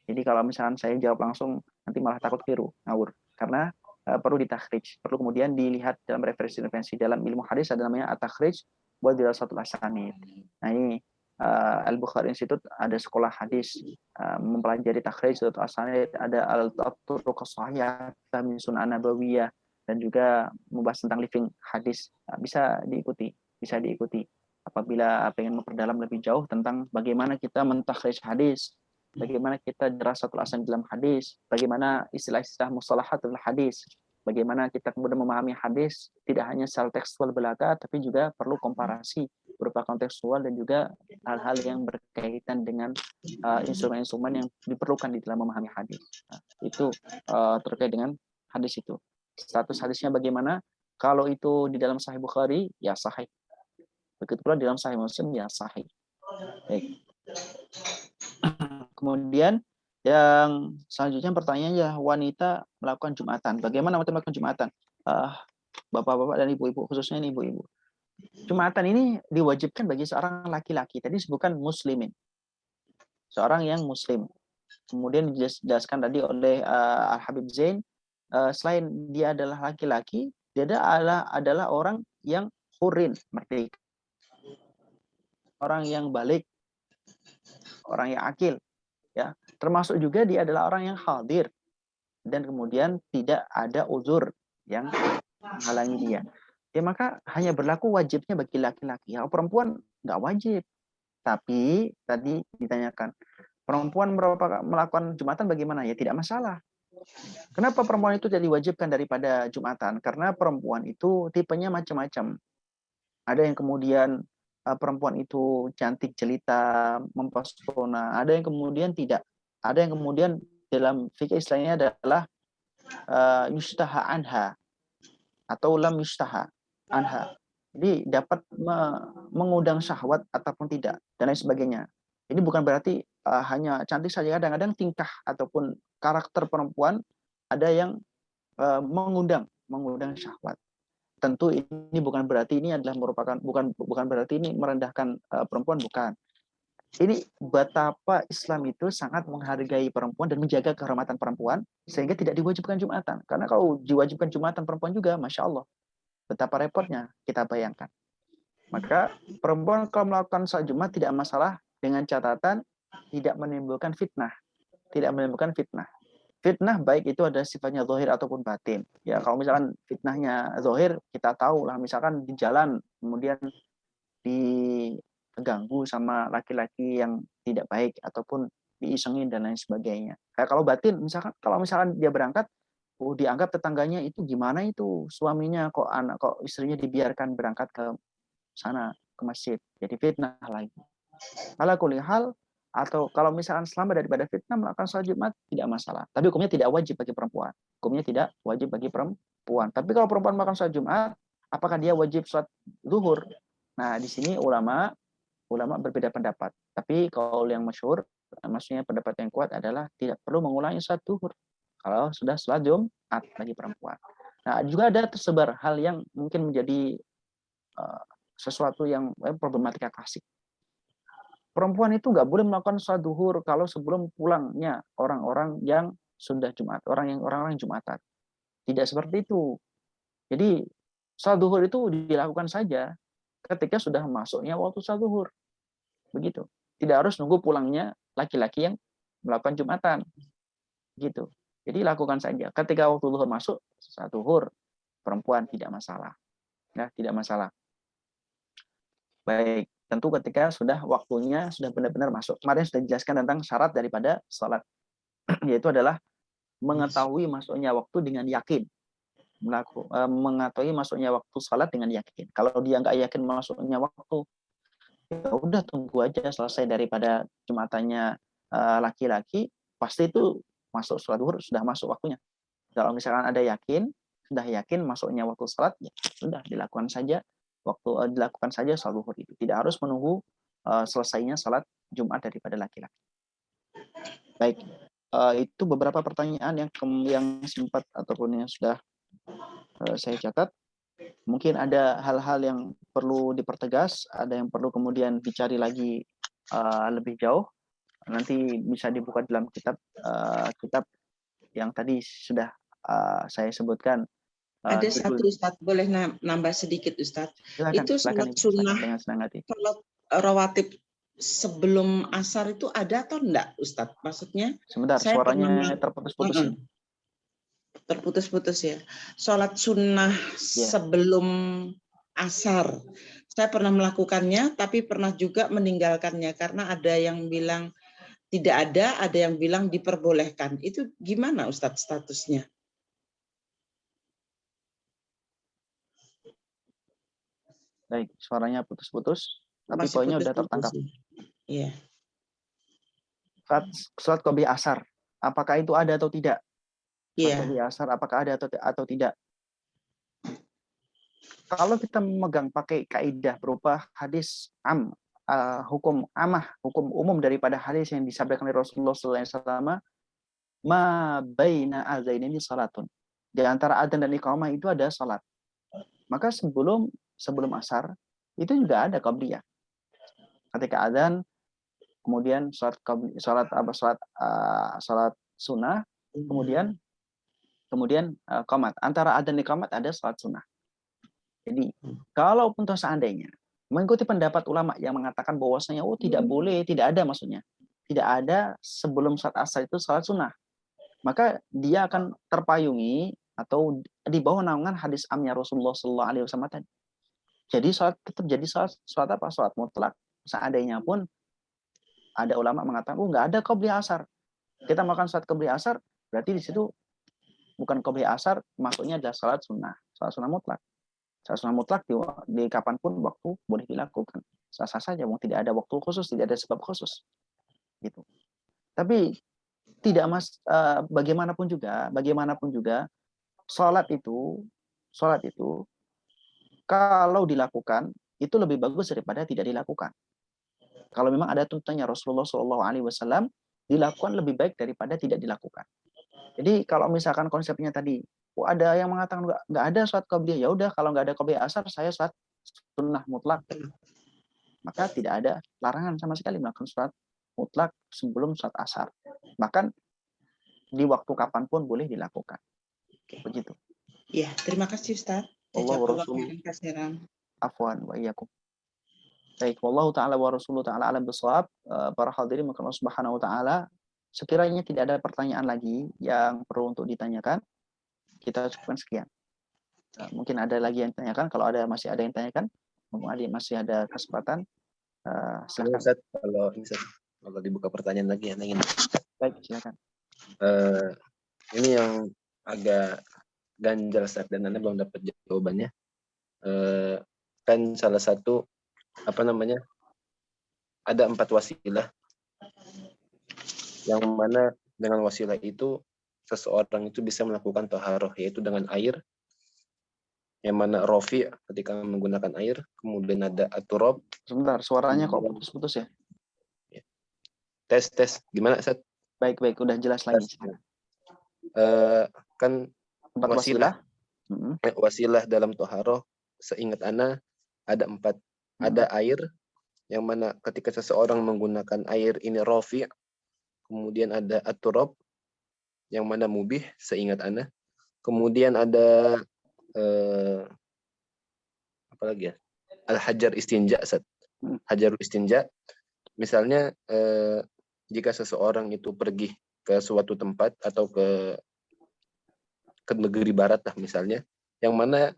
Jadi kalau misalkan saya jawab langsung, nanti malah takut keliru, ngawur. Karena perlu ditakhrij, perlu kemudian dilihat dalam referensi dalam ilmu hadis ada namanya at-takhrij wa dirasatul asanid. Nah ini Al-Bukhari Institute ada sekolah hadis mempelajari takhrij dirasatul asanid, ada al-turuq as-sahihah min sunan nabawiyah, dan juga membahas tentang living hadis. Bisa diikuti apabila pengen memperdalam lebih jauh tentang bagaimana kita mentakhrij hadis, bagaimana kita dirasatul asanid dalam hadis, bagaimana istilah-istilah mustalahatul hadis, bagaimana kita kemudian memahami hadis tidak hanya secara tekstual belaka, tapi juga perlu komparasi berupa kontekstual dan juga hal-hal yang berkaitan dengan instrumen-instrumen yang diperlukan di dalam memahami hadis. Nah, itu terkait dengan hadis itu. Status hadisnya bagaimana? Kalau itu di dalam Sahih Bukhari, ya sahih. Begitu pula di dalam Sahih Muslim, ya sahih. Baik. Kemudian yang selanjutnya pertanyaannya, wanita melakukan Jumatan. Bagaimana wanita melakukan Jumatan? Bapak-bapak dan ibu-ibu, khususnya ini ibu-ibu. Jumatan ini diwajibkan bagi seorang laki-laki. Tadi disebutkan muslimin. Seorang yang muslim. Kemudian dijelaskan tadi oleh Al-Habib Zain, selain dia adalah laki-laki, dia adalah orang yang hurin, merdeka. Orang yang balik, orang yang akil. Ya, termasuk juga dia adalah orang yang hadir dan kemudian tidak ada uzur yang menghalangi dia. Ya maka hanya berlaku wajibnya bagi laki-laki. Ya, perempuan nggak wajib. Tapi tadi ditanyakan, perempuan melakukan Jumatan bagaimana? Ya tidak masalah. Kenapa perempuan itu jadi diwajibkan daripada Jumatan? Karena perempuan itu tipenya macam-macam. Ada yang kemudian perempuan itu cantik jelita, mempesona. Ada yang kemudian tidak. Ada yang kemudian dalam fikih istilahnya adalah yustaha anha atau lam yustaha anha. Jadi dapat mengundang syahwat ataupun tidak dan lain sebagainya. Ini bukan berarti hanya cantik saja. Kadang-kadang tingkah ataupun karakter perempuan ada yang mengundang syahwat. Tentu ini bukan berarti ini adalah merupakan bukan berarti ini merendahkan perempuan, bukan. Ini betapa Islam itu sangat menghargai perempuan dan menjaga kehormatan perempuan sehingga tidak diwajibkan Jumatan. Karena kalau diwajibkan Jumatan perempuan juga, Masya Allah, betapa repotnya kita bayangkan. Maka perempuan kalau melakukan sholat Jumat tidak masalah dengan catatan tidak menimbulkan fitnah. Tidak menimbulkan fitnah. Fitnah baik itu ada sifatnya zahir ataupun batin. Ya kalau misalkan fitnahnya zahir, kita tahu lah misalkan di jalan kemudian diganggu sama laki-laki yang tidak baik ataupun diisengin dan lain sebagainya. Kayak kalau batin kalau misalkan dia berangkat, dianggap tetangganya itu gimana itu suaminya kok istrinya dibiarkan berangkat ke sana ke masjid. Jadi fitnah lagi. Ala kulli hal, atau kalau misalkan selamat daripada fitnah melakukan sholat Jumat tidak masalah. Tapi hukumnya tidak wajib bagi perempuan. Hukumnya tidak wajib bagi perempuan. Tapi kalau perempuan melakukan sholat Jumat, apakah dia wajib sholat zuhur? Nah, di sini ulama berbeda pendapat. Tapi kalau yang masyhur, maksudnya pendapat yang kuat adalah tidak perlu mengulangi sholat zuhur kalau sudah sholat Jumat bagi perempuan. Nah, juga ada tersebar hal yang mungkin menjadi sesuatu yang problematika klasik. Perempuan itu nggak boleh melakukan sholat duhur kalau sebelum pulangnya orang-orang yang sudah Jumat, orang-orang Jumatan. Tidak seperti itu. Jadi sholat duhur itu dilakukan saja ketika sudah masuknya waktu sholat duhur. Begitu. Tidak harus nunggu pulangnya laki-laki yang melakukan Jumatan. Gitu. Jadi lakukan saja. Ketika waktu duhur masuk, sholat duhur, perempuan tidak masalah. Ya, tidak masalah. Baik, tentu ketika sudah waktunya sudah benar-benar masuk. Kemarin sudah dijelaskan tentang syarat daripada sholat, yaitu adalah mengetahui masuknya waktu dengan yakin. Mengetahui masuknya waktu sholat dengan yakin. Kalau dia nggak yakin masuknya waktu, ya udah tunggu aja selesai daripada jumatannya laki-laki, pasti itu masuk sholat duhur sudah masuk waktunya. Kalau misalkan ada yakin, sudah yakin masuknya waktu sholat, ya sudah dilakukan saja sholat duhur itu. Tidak harus menunggu selesainya sholat Jumat daripada laki-laki. Baik, itu beberapa pertanyaan yang sempat ataupun yang sudah saya catat. Mungkin ada hal-hal yang perlu dipertegas, ada yang perlu kemudian dicari lagi lebih jauh. Nanti bisa dibuka dalam kitab yang tadi sudah saya sebutkan. Ada satu Ustadz, boleh nambah sedikit Ustadz. Itu sholat sunnah, sholat rawatib sebelum asar itu ada atau enggak Ustadz? Maksudnya sebentar, saya suaranya terputus-putus. Terputus-putus ya. Sholat sunnah sebelum asar. Saya pernah melakukannya, tapi pernah juga meninggalkannya karena ada yang bilang tidak ada yang bilang diperbolehkan. Itu gimana Ustadz statusnya? Baik, suaranya putus-putus, tapi Masih poinnya udah tertangkap. Iya. Sholat qobliyah asar, apakah itu ada atau tidak? Iya. Qobliyah asar, apakah ada atau tidak? Kalau kita memegang pakai kaidah berupa hadis hukum umum daripada hadis yang disampaikan oleh Rasulullah SAW, ma baina azainaini salatun. Di antara adzan dan iqamah itu ada salat. Maka sebelum asar itu juga ada qobliyah. Ketika adzan, kemudian salat sunnah, kemudian qomat. Antara adzan dan iqamat ada salat sunnah. Jadi, kalaupun seandainya mengikuti pendapat ulama yang mengatakan bahwasanya tidak boleh, tidak ada maksudnya. Tidak ada sebelum salat asar itu salat sunnah. Maka dia akan terpayungi atau di bawah naungan hadis amnya Rasulullah SAW tadi. Jadi tetap jadi salat apa? Salat mutlak. Seandainya pun ada ulama mengatakan, nggak ada qobliyah asar. Kita makan salat qobliyah asar, berarti di situ bukan qobliyah asar, maksudnya adalah salat sunnah mutlak. Salat sunnah mutlak di kapanpun waktu boleh dilakukan. Sah-sah saja, tidak ada waktu khusus, tidak ada sebab khusus. Gitu. Tapi tidak bagaimanapun juga sholat itu kalau dilakukan itu lebih bagus daripada tidak dilakukan. Kalau memang ada tuntutannya Rasulullah SAW, dilakukan lebih baik daripada tidak dilakukan. Jadi kalau misalkan konsepnya tadi ada yang mengatakan nggak ada sholat qobliyah, ya udah kalau nggak ada qobliyah asar saya sholat sunnah mutlak, maka tidak ada larangan sama sekali melakukan sholat mutlak sebelum sholat asar. Bahkan di waktu kapanpun boleh dilakukan. Begitu. Ya, terima kasih Ustaz. Afwan wa iyyakum. Baik, wallahu taala wa rasuluhu taala alam bisawab. Para hadirin maka Allah Subhanahu wa taala, sekiranya tidak ada pertanyaan lagi yang perlu untuk ditanyakan, kita cukupkan sekian. Mungkin ada lagi yang ditanyakan, kalau masih ada yang ditanyakan, masih ada kesempatan, silakan. Ustaz, kalau dibuka pertanyaan lagi yang ingin. Baik, silakan. Ini yang agak ganjal Ustaz, dan Anda belum dapat jawabannya. Kan salah satu ada 4 wasilah yang mana dengan wasilah itu seseorang itu bisa melakukan taharah, yaitu dengan air, yang mana rofi ketika menggunakan air, kemudian ada aturab. Sebentar, suaranya kok putus-putus ya? Tes gimana Ustaz? Baik, udah jelas lagi. Kan 4 wasilah wasilah dalam toharoh seingat ana ada 4. Ada air, yang mana ketika seseorang menggunakan air ini rafi', kemudian ada at-turab yang mana mubih seingat ana, kemudian ada apa lagi ya, al-hajar istinja, hajarul istinja. Misalnya jika seseorang itu pergi ke suatu tempat atau ke negeri barat lah misalnya, yang mana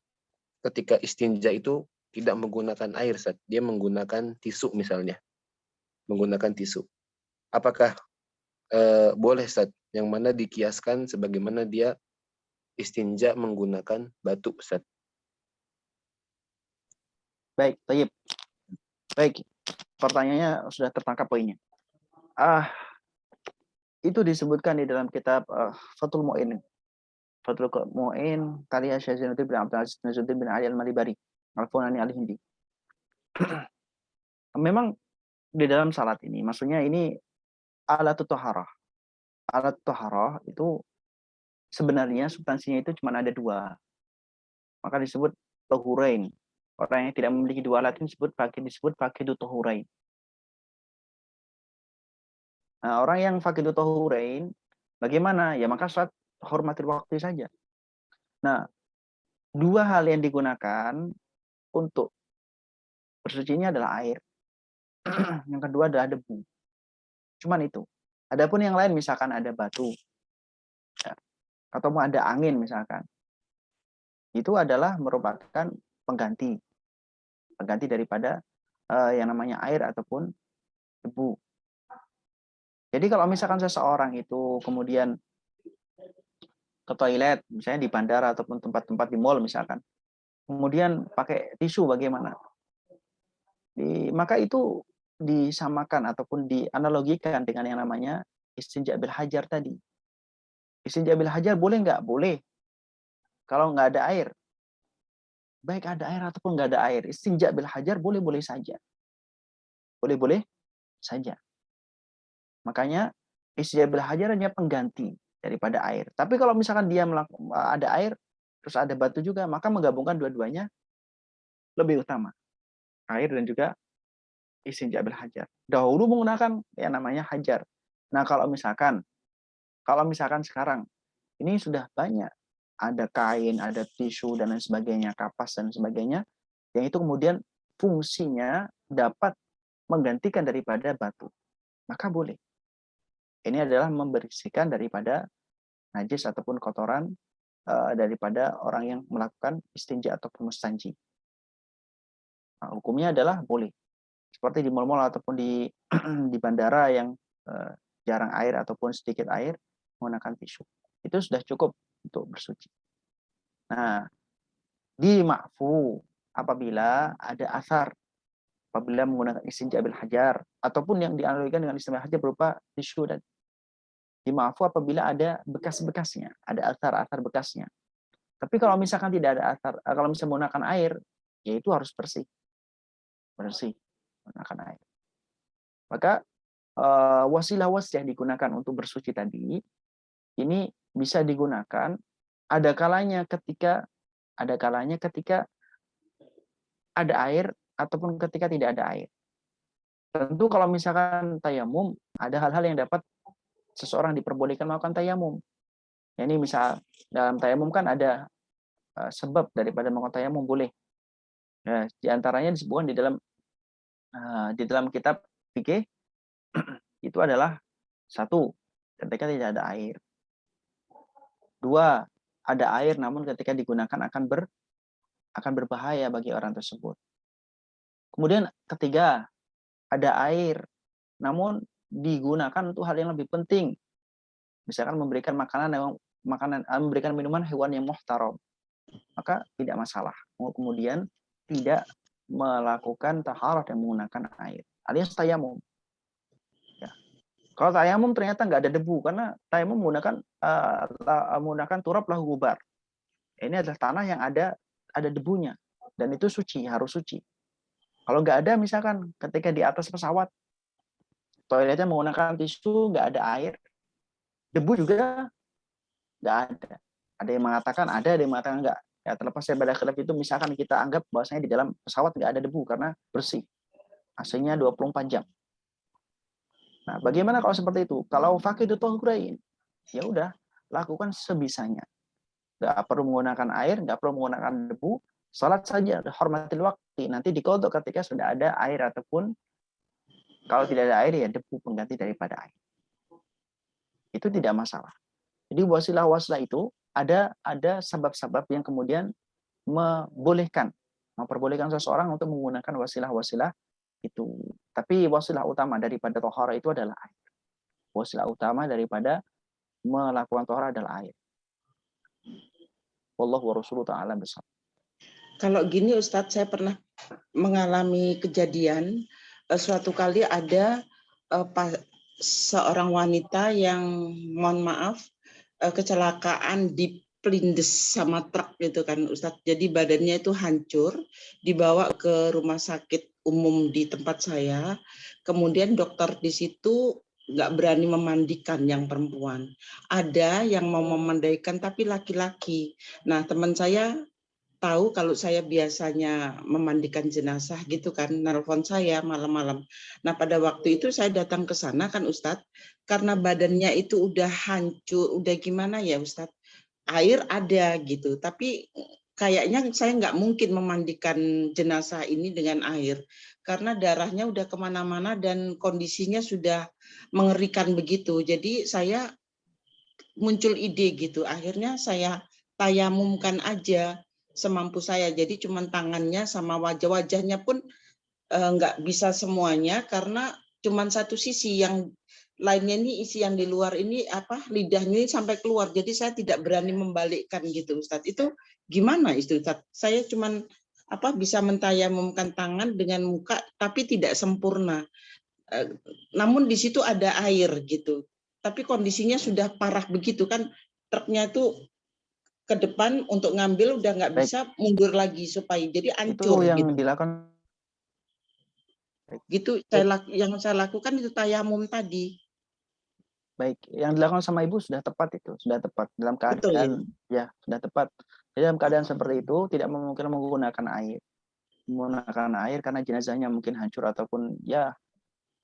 ketika istinja itu tidak menggunakan air, dia menggunakan tisu misalnya, menggunakan tisu. Apakah boleh yang mana dikiaskan sebagaimana dia istinja menggunakan batu, Ustaz? Baik, Tayyib. Baik, pertanyaannya sudah tertangkap poinnya. Itu disebutkan di dalam kitab Fathul Mu'in. Fathul Mu'in karya Syekh Zainuddin bin Abdul Aziz Nazruddin bin Ali Al-Malibari, Al-Funani Al-Hindi. Memang di dalam salat ini, maksudnya ini alat toharah. Alat toharah itu sebenarnya substansinya itu cuma ada 2. Maka disebut tohurain. Orang yang tidak memiliki 2 alat ini disebut faqidu tohurain. Nah, orang yang faqidu tohurain, bagaimana? Ya maka salat hormatil waktu saja. Nah, 2 hal yang digunakan untuk bersucinya adalah air. Yang kedua adalah debu. Cuman itu. Adapun yang lain misalkan ada batu, ya, atau mau ada angin misalkan, itu adalah merupakan pengganti daripada yang namanya air ataupun debu. Jadi kalau misalkan seseorang itu kemudian ke toilet, misalnya di bandara ataupun tempat-tempat di mall misalkan, kemudian pakai tisu bagaimana? Maka itu disamakan ataupun dianalogikan dengan yang namanya istinja bil hajar tadi. Istinja bil hajar boleh nggak? Boleh. Kalau nggak ada air. Baik ada air ataupun nggak ada air. Istinja bil hajar boleh-boleh saja. Boleh-boleh saja. Makanya istinja bil hajar hanya pengganti daripada air. Tapi kalau misalkan dia ada air, terus ada batu juga, maka menggabungkan dua-duanya lebih utama. Air dan juga istinja bil hajar. Dahulu menggunakan yang namanya hajar. Nah, kalau misalkan sekarang ini sudah banyak, ada kain, ada tisu dan lain sebagainya, kapas dan sebagainya, yang itu kemudian fungsinya dapat menggantikan daripada batu. Maka boleh. Ini adalah membersihkan daripada najis ataupun kotoran daripada orang yang melakukan istinja ataupun mustanji. Nah, hukumnya adalah boleh. Seperti di mal-mal ataupun di bandara yang jarang air ataupun sedikit air, menggunakan tisu. Itu sudah cukup untuk bersuci. Nah, di ma'fu apabila ada asar, apabila menggunakan istinja bil hajar, ataupun yang dianalogikan dengan istinja bil hajar berupa tisu dan di ma'fu apabila ada bekas-bekasnya, ada asar-asar bekasnya. Tapi kalau misalkan tidak ada asar, kalau misalnya menggunakan air, ya itu harus bersih menggunakan air. Maka wasilah-wasilah yang digunakan untuk bersuci tadi ini bisa digunakan ada kalanya ketika ada air ataupun ketika tidak ada air. Tentu kalau misalkan tayamum, ada hal-hal yang dapat seseorang diperbolehkan melakukan tayamum. Ya, ini misal dalam tayamum kan ada sebab daripada melakukan tayamum boleh. Ya, di antaranya disebutkan di dalam kitab fikih itu adalah 1, ketika tidak ada air. 2, ada air namun ketika digunakan akan berbahaya bagi orang tersebut. Kemudian 3, ada air namun digunakan untuk hal yang lebih penting. Misalkan memberikan memberikan minuman hewan yang muhtaram. Maka tidak masalah. Kemudian tidak melakukan taharah dan menggunakan air. Alias tayamum. Ya. Kalau tayamum ternyata nggak ada debu karena tayamum menggunakan turab lahu gubar. Ini adalah tanah yang ada debunya dan itu suci, harus suci. Kalau nggak ada misalkan ketika di atas pesawat toiletnya menggunakan tisu, nggak ada air, debu juga nggak ada. Ada yang mengatakan ada yang mengatakan nggak. Ya, terlepas daripada khilaf itu, misalkan kita anggap bahwasanya di dalam pesawat nggak ada debu karena bersih, AC-nya 24 jam. Nah, bagaimana kalau seperti itu? Kalau faqidu tahurain, ya udah, lakukan sebisanya. Nggak perlu menggunakan air, nggak perlu menggunakan debu, salat saja, hormatil waktu. Nanti dikodok ketika sudah ada air, ataupun kalau tidak ada air ya debu pengganti daripada air. Itu tidak masalah. Jadi wasilah-wasilah itu ada sebab-sebab yang kemudian memperbolehkan seseorang untuk menggunakan wasilah-wasilah itu. Tapi wasilah utama daripada tohara itu adalah air. Wasilah utama daripada melakukan tohara adalah air. Wallahu wa rasuluhu ta'ala besar. Kalau gini Ustadz, saya pernah mengalami kejadian suatu kali ada seorang wanita yang mohon maaf kecelakaan dipelindes sama truk gitu kan Ustadz. Jadi badannya itu hancur, dibawa ke rumah sakit umum di tempat saya. Kemudian dokter di situ nggak berani memandikan yang perempuan. Ada yang mau memandikan tapi laki-laki. Nah teman saya tahu kalau saya biasanya memandikan jenazah gitu kan, nelpon saya malam-malam. Nah pada waktu itu saya datang ke sana kan Ustadz, karena badannya itu udah hancur, udah gimana ya Ustadz, air ada gitu, tapi kayaknya saya nggak mungkin memandikan jenazah ini dengan air, karena darahnya udah kemana-mana dan kondisinya sudah mengerikan begitu. Jadi saya muncul ide gitu, akhirnya saya tayamumkan aja semampu saya, jadi cuma tangannya sama wajahnya pun nggak bisa semuanya karena cuma satu sisi, yang lainnya ini isi yang di luar ini lidahnya ini sampai keluar, jadi saya tidak berani membalikkan gitu Ustadz. Itu gimana itu Ustadz? Saya cuma bisa mentayamumkan tangan dengan muka tapi tidak sempurna, namun di situ ada air gitu, tapi kondisinya sudah parah begitu kan, truknya itu ke depan untuk ngambil udah nggak bisa mundur lagi supaya jadi hancur itu yang gitu. dilakukan Gitu yang saya lakukan itu tayamum tadi. Baik, yang dilakukan sama ibu sudah tepat, itu sudah tepat dalam keadaan. Betul, ya sudah tepat. Jadi dalam keadaan seperti itu tidak mungkin menggunakan air karena jenazahnya mungkin hancur ataupun ya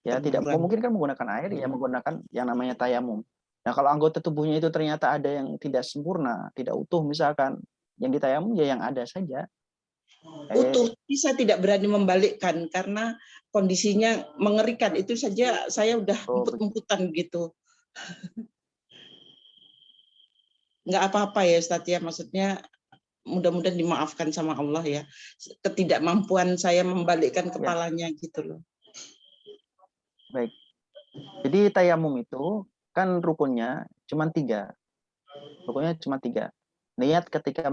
tidak memungkinkan menggunakan air, ya menggunakan yang namanya tayamum. Nah, kalau anggota tubuhnya itu ternyata ada yang tidak sempurna, tidak utuh misalkan, yang ditayamum ya yang ada saja. Utuh, bisa tidak berani membalikkan karena kondisinya mengerikan. Itu saja saya udah emput-emputan gitu. Nggak apa-apa ya Ustadz ya, maksudnya mudah-mudahan dimaafkan sama Allah ya. Ketidakmampuan saya membalikkan kepalanya gitu loh. Baik. Jadi tayamum itu kan rukunnya cuma 3. Rukunnya cuma 3. Niat ketika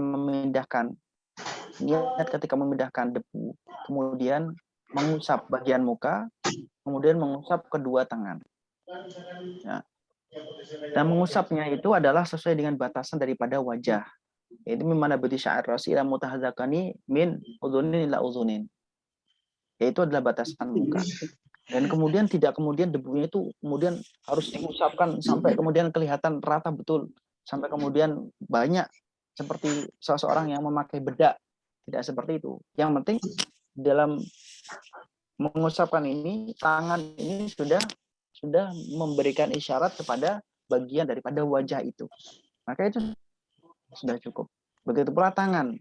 memindahkan debu, kemudian mengusap bagian muka, kemudian mengusap kedua tangan. Ya. Dan mengusapnya itu adalah sesuai dengan batasan daripada wajah. Itu memana beti sya'ar rasi ila mutahadzakani min udhunin ila udhunin. Yaitu adalah batasan muka. Dan kemudian tidak kemudian debunya itu kemudian harus diusapkan sampai kemudian kelihatan rata betul, sampai kemudian banyak seperti seseorang yang memakai bedak. Tidak seperti itu. Yang penting dalam mengusapkan ini, tangan ini sudah memberikan isyarat kepada bagian daripada wajah itu. Maka itu sudah cukup. Begitu pula tangan.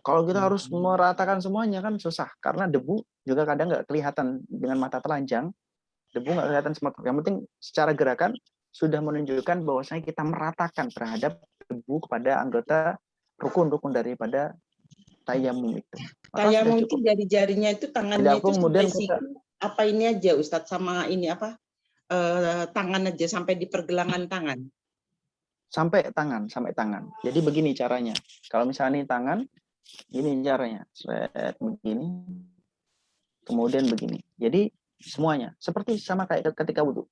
Kalau kita harus meratakan semuanya kan susah, karena debu juga kadang nggak kelihatan dengan mata telanjang. Debu nggak kelihatan semata. Yang penting secara gerakan sudah menunjukkan bahwasanya kita meratakan terhadap debu kepada anggota rukun-rukun daripada tayamum itu. Tayamum itu dari jarinya itu, tangannya itu sampai siku, apa ini aja Ustadz, sama ini tangan aja sampai di pergelangan tangan. Sampai tangan. Jadi begini caranya. Kalau misalnya ini tangan, ini caranya. Begini. Kemudian begini. Jadi semuanya seperti sama kayak ketika wudhu.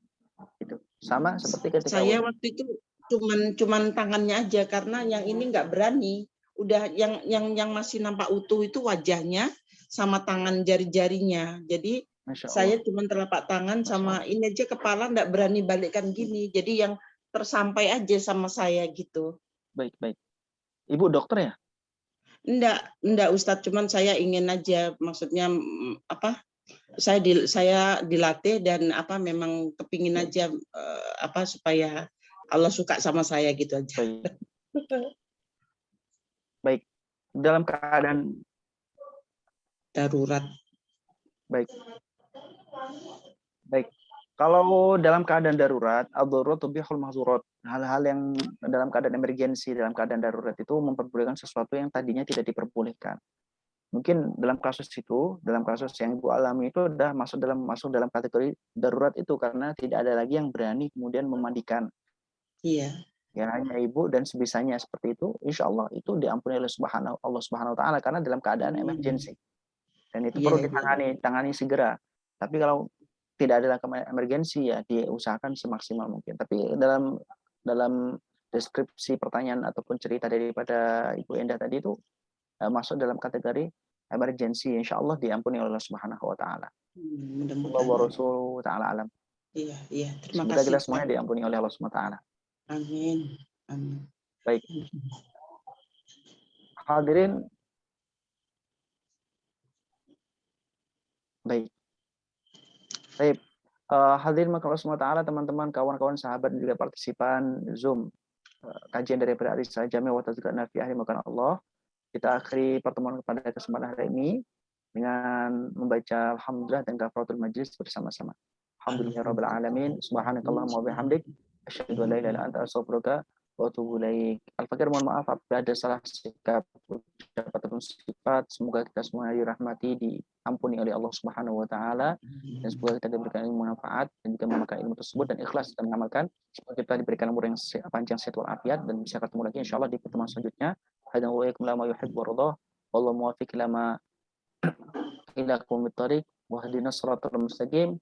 Itu sama seperti ketika saya wudhu. Waktu itu cuman tangannya aja karena yang ini nggak berani. Udah yang masih nampak utuh itu wajahnya sama tangan jari-jarinya. Jadi saya cuma telapak tangan sama ini aja, kepala nggak berani balikkan gini. Jadi yang tersampai aja sama saya gitu. Baik. Ibu dokter ya? Enggak Ustadz, cuman saya ingin aja, maksudnya saya dilatih dan memang kepingin aja supaya Allah suka sama saya gitu aja. Baik. Dalam keadaan Darurat. baik. Kalau dalam keadaan darurat, ad-darurat tubihul mahzurat. Hal-hal yang dalam keadaan emergensi, dalam keadaan darurat itu memperbolehkan sesuatu yang tadinya tidak diperbolehkan. Mungkin dalam kasus yang Ibu alami itu udah masuk dalam kategori darurat itu, karena tidak ada lagi yang berani kemudian memandikan. Iya. Ya hanya Ibu dan sebisanya seperti itu, insya Allah itu diampuni oleh Allah Subhanahu Wa Taala, karena dalam keadaan emergensi. Dan itu perlu ditangani segera. Tapi kalau tidak ada emergensi, ya diusahakan semaksimal mungkin. Tapi dalam deskripsi pertanyaan ataupun cerita daripada Ibu Endah tadi itu masuk dalam kategori emergensi, insya Allah diampuni oleh Allah Subhanahu Wa Taala. Allah Rasul Taala alam. Iya. Terima Semoga kasih. kita semuanya diampuni oleh Allah Subhanahu Wa Taala. Amin. Baik. Hadirin. Baik. Hadirin maka Allah Subhanahu Wa Taala, teman-teman, kawan-kawan, sahabat dan juga partisipan Zoom kajian daripada Arisa Jami wa Tazkirah fi ahli makan Allah. Kita akhiri pertemuan pada kesempatan hari ini dengan membaca alhamdulillah dan kafaratul majlis bersama-sama. Alhamdulillahirabbil alamin. Subhanakallahumma wa bihamdik asyhadu an la ilaha illa anta astaghfiruka wa atubu ilaik. Al-Fakir, mohon maaf apabila ada salah sikap ucapan ataupun sifat. Semoga kita semua dirahmati, diampuni oleh Allah Subhanahu Wa Taala, dan semoga kita diberikan ilmu manfaat dan juga memakai ilmu tersebut dan ikhlas dan mengamalkan. Semoga kita diberikan umur yang panjang, sehat walafiat, dan bisa ketemu lagi insyaallah di pertemuan selanjutnya. Hadan wa yakum lama yuhibbu wa ridha, wallahu muwaffiq lama ila aqwamit thariq wa hadinas siratal mustaqim.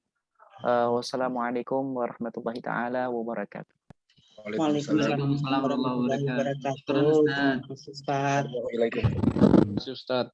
Wassalamualaikum warahmatullahi taala wabarakatuh. Waalaikumsalam warahmatullahi wabarakatuh. Ustaz. Ustaz. Waalaikumsalam. Ustaz.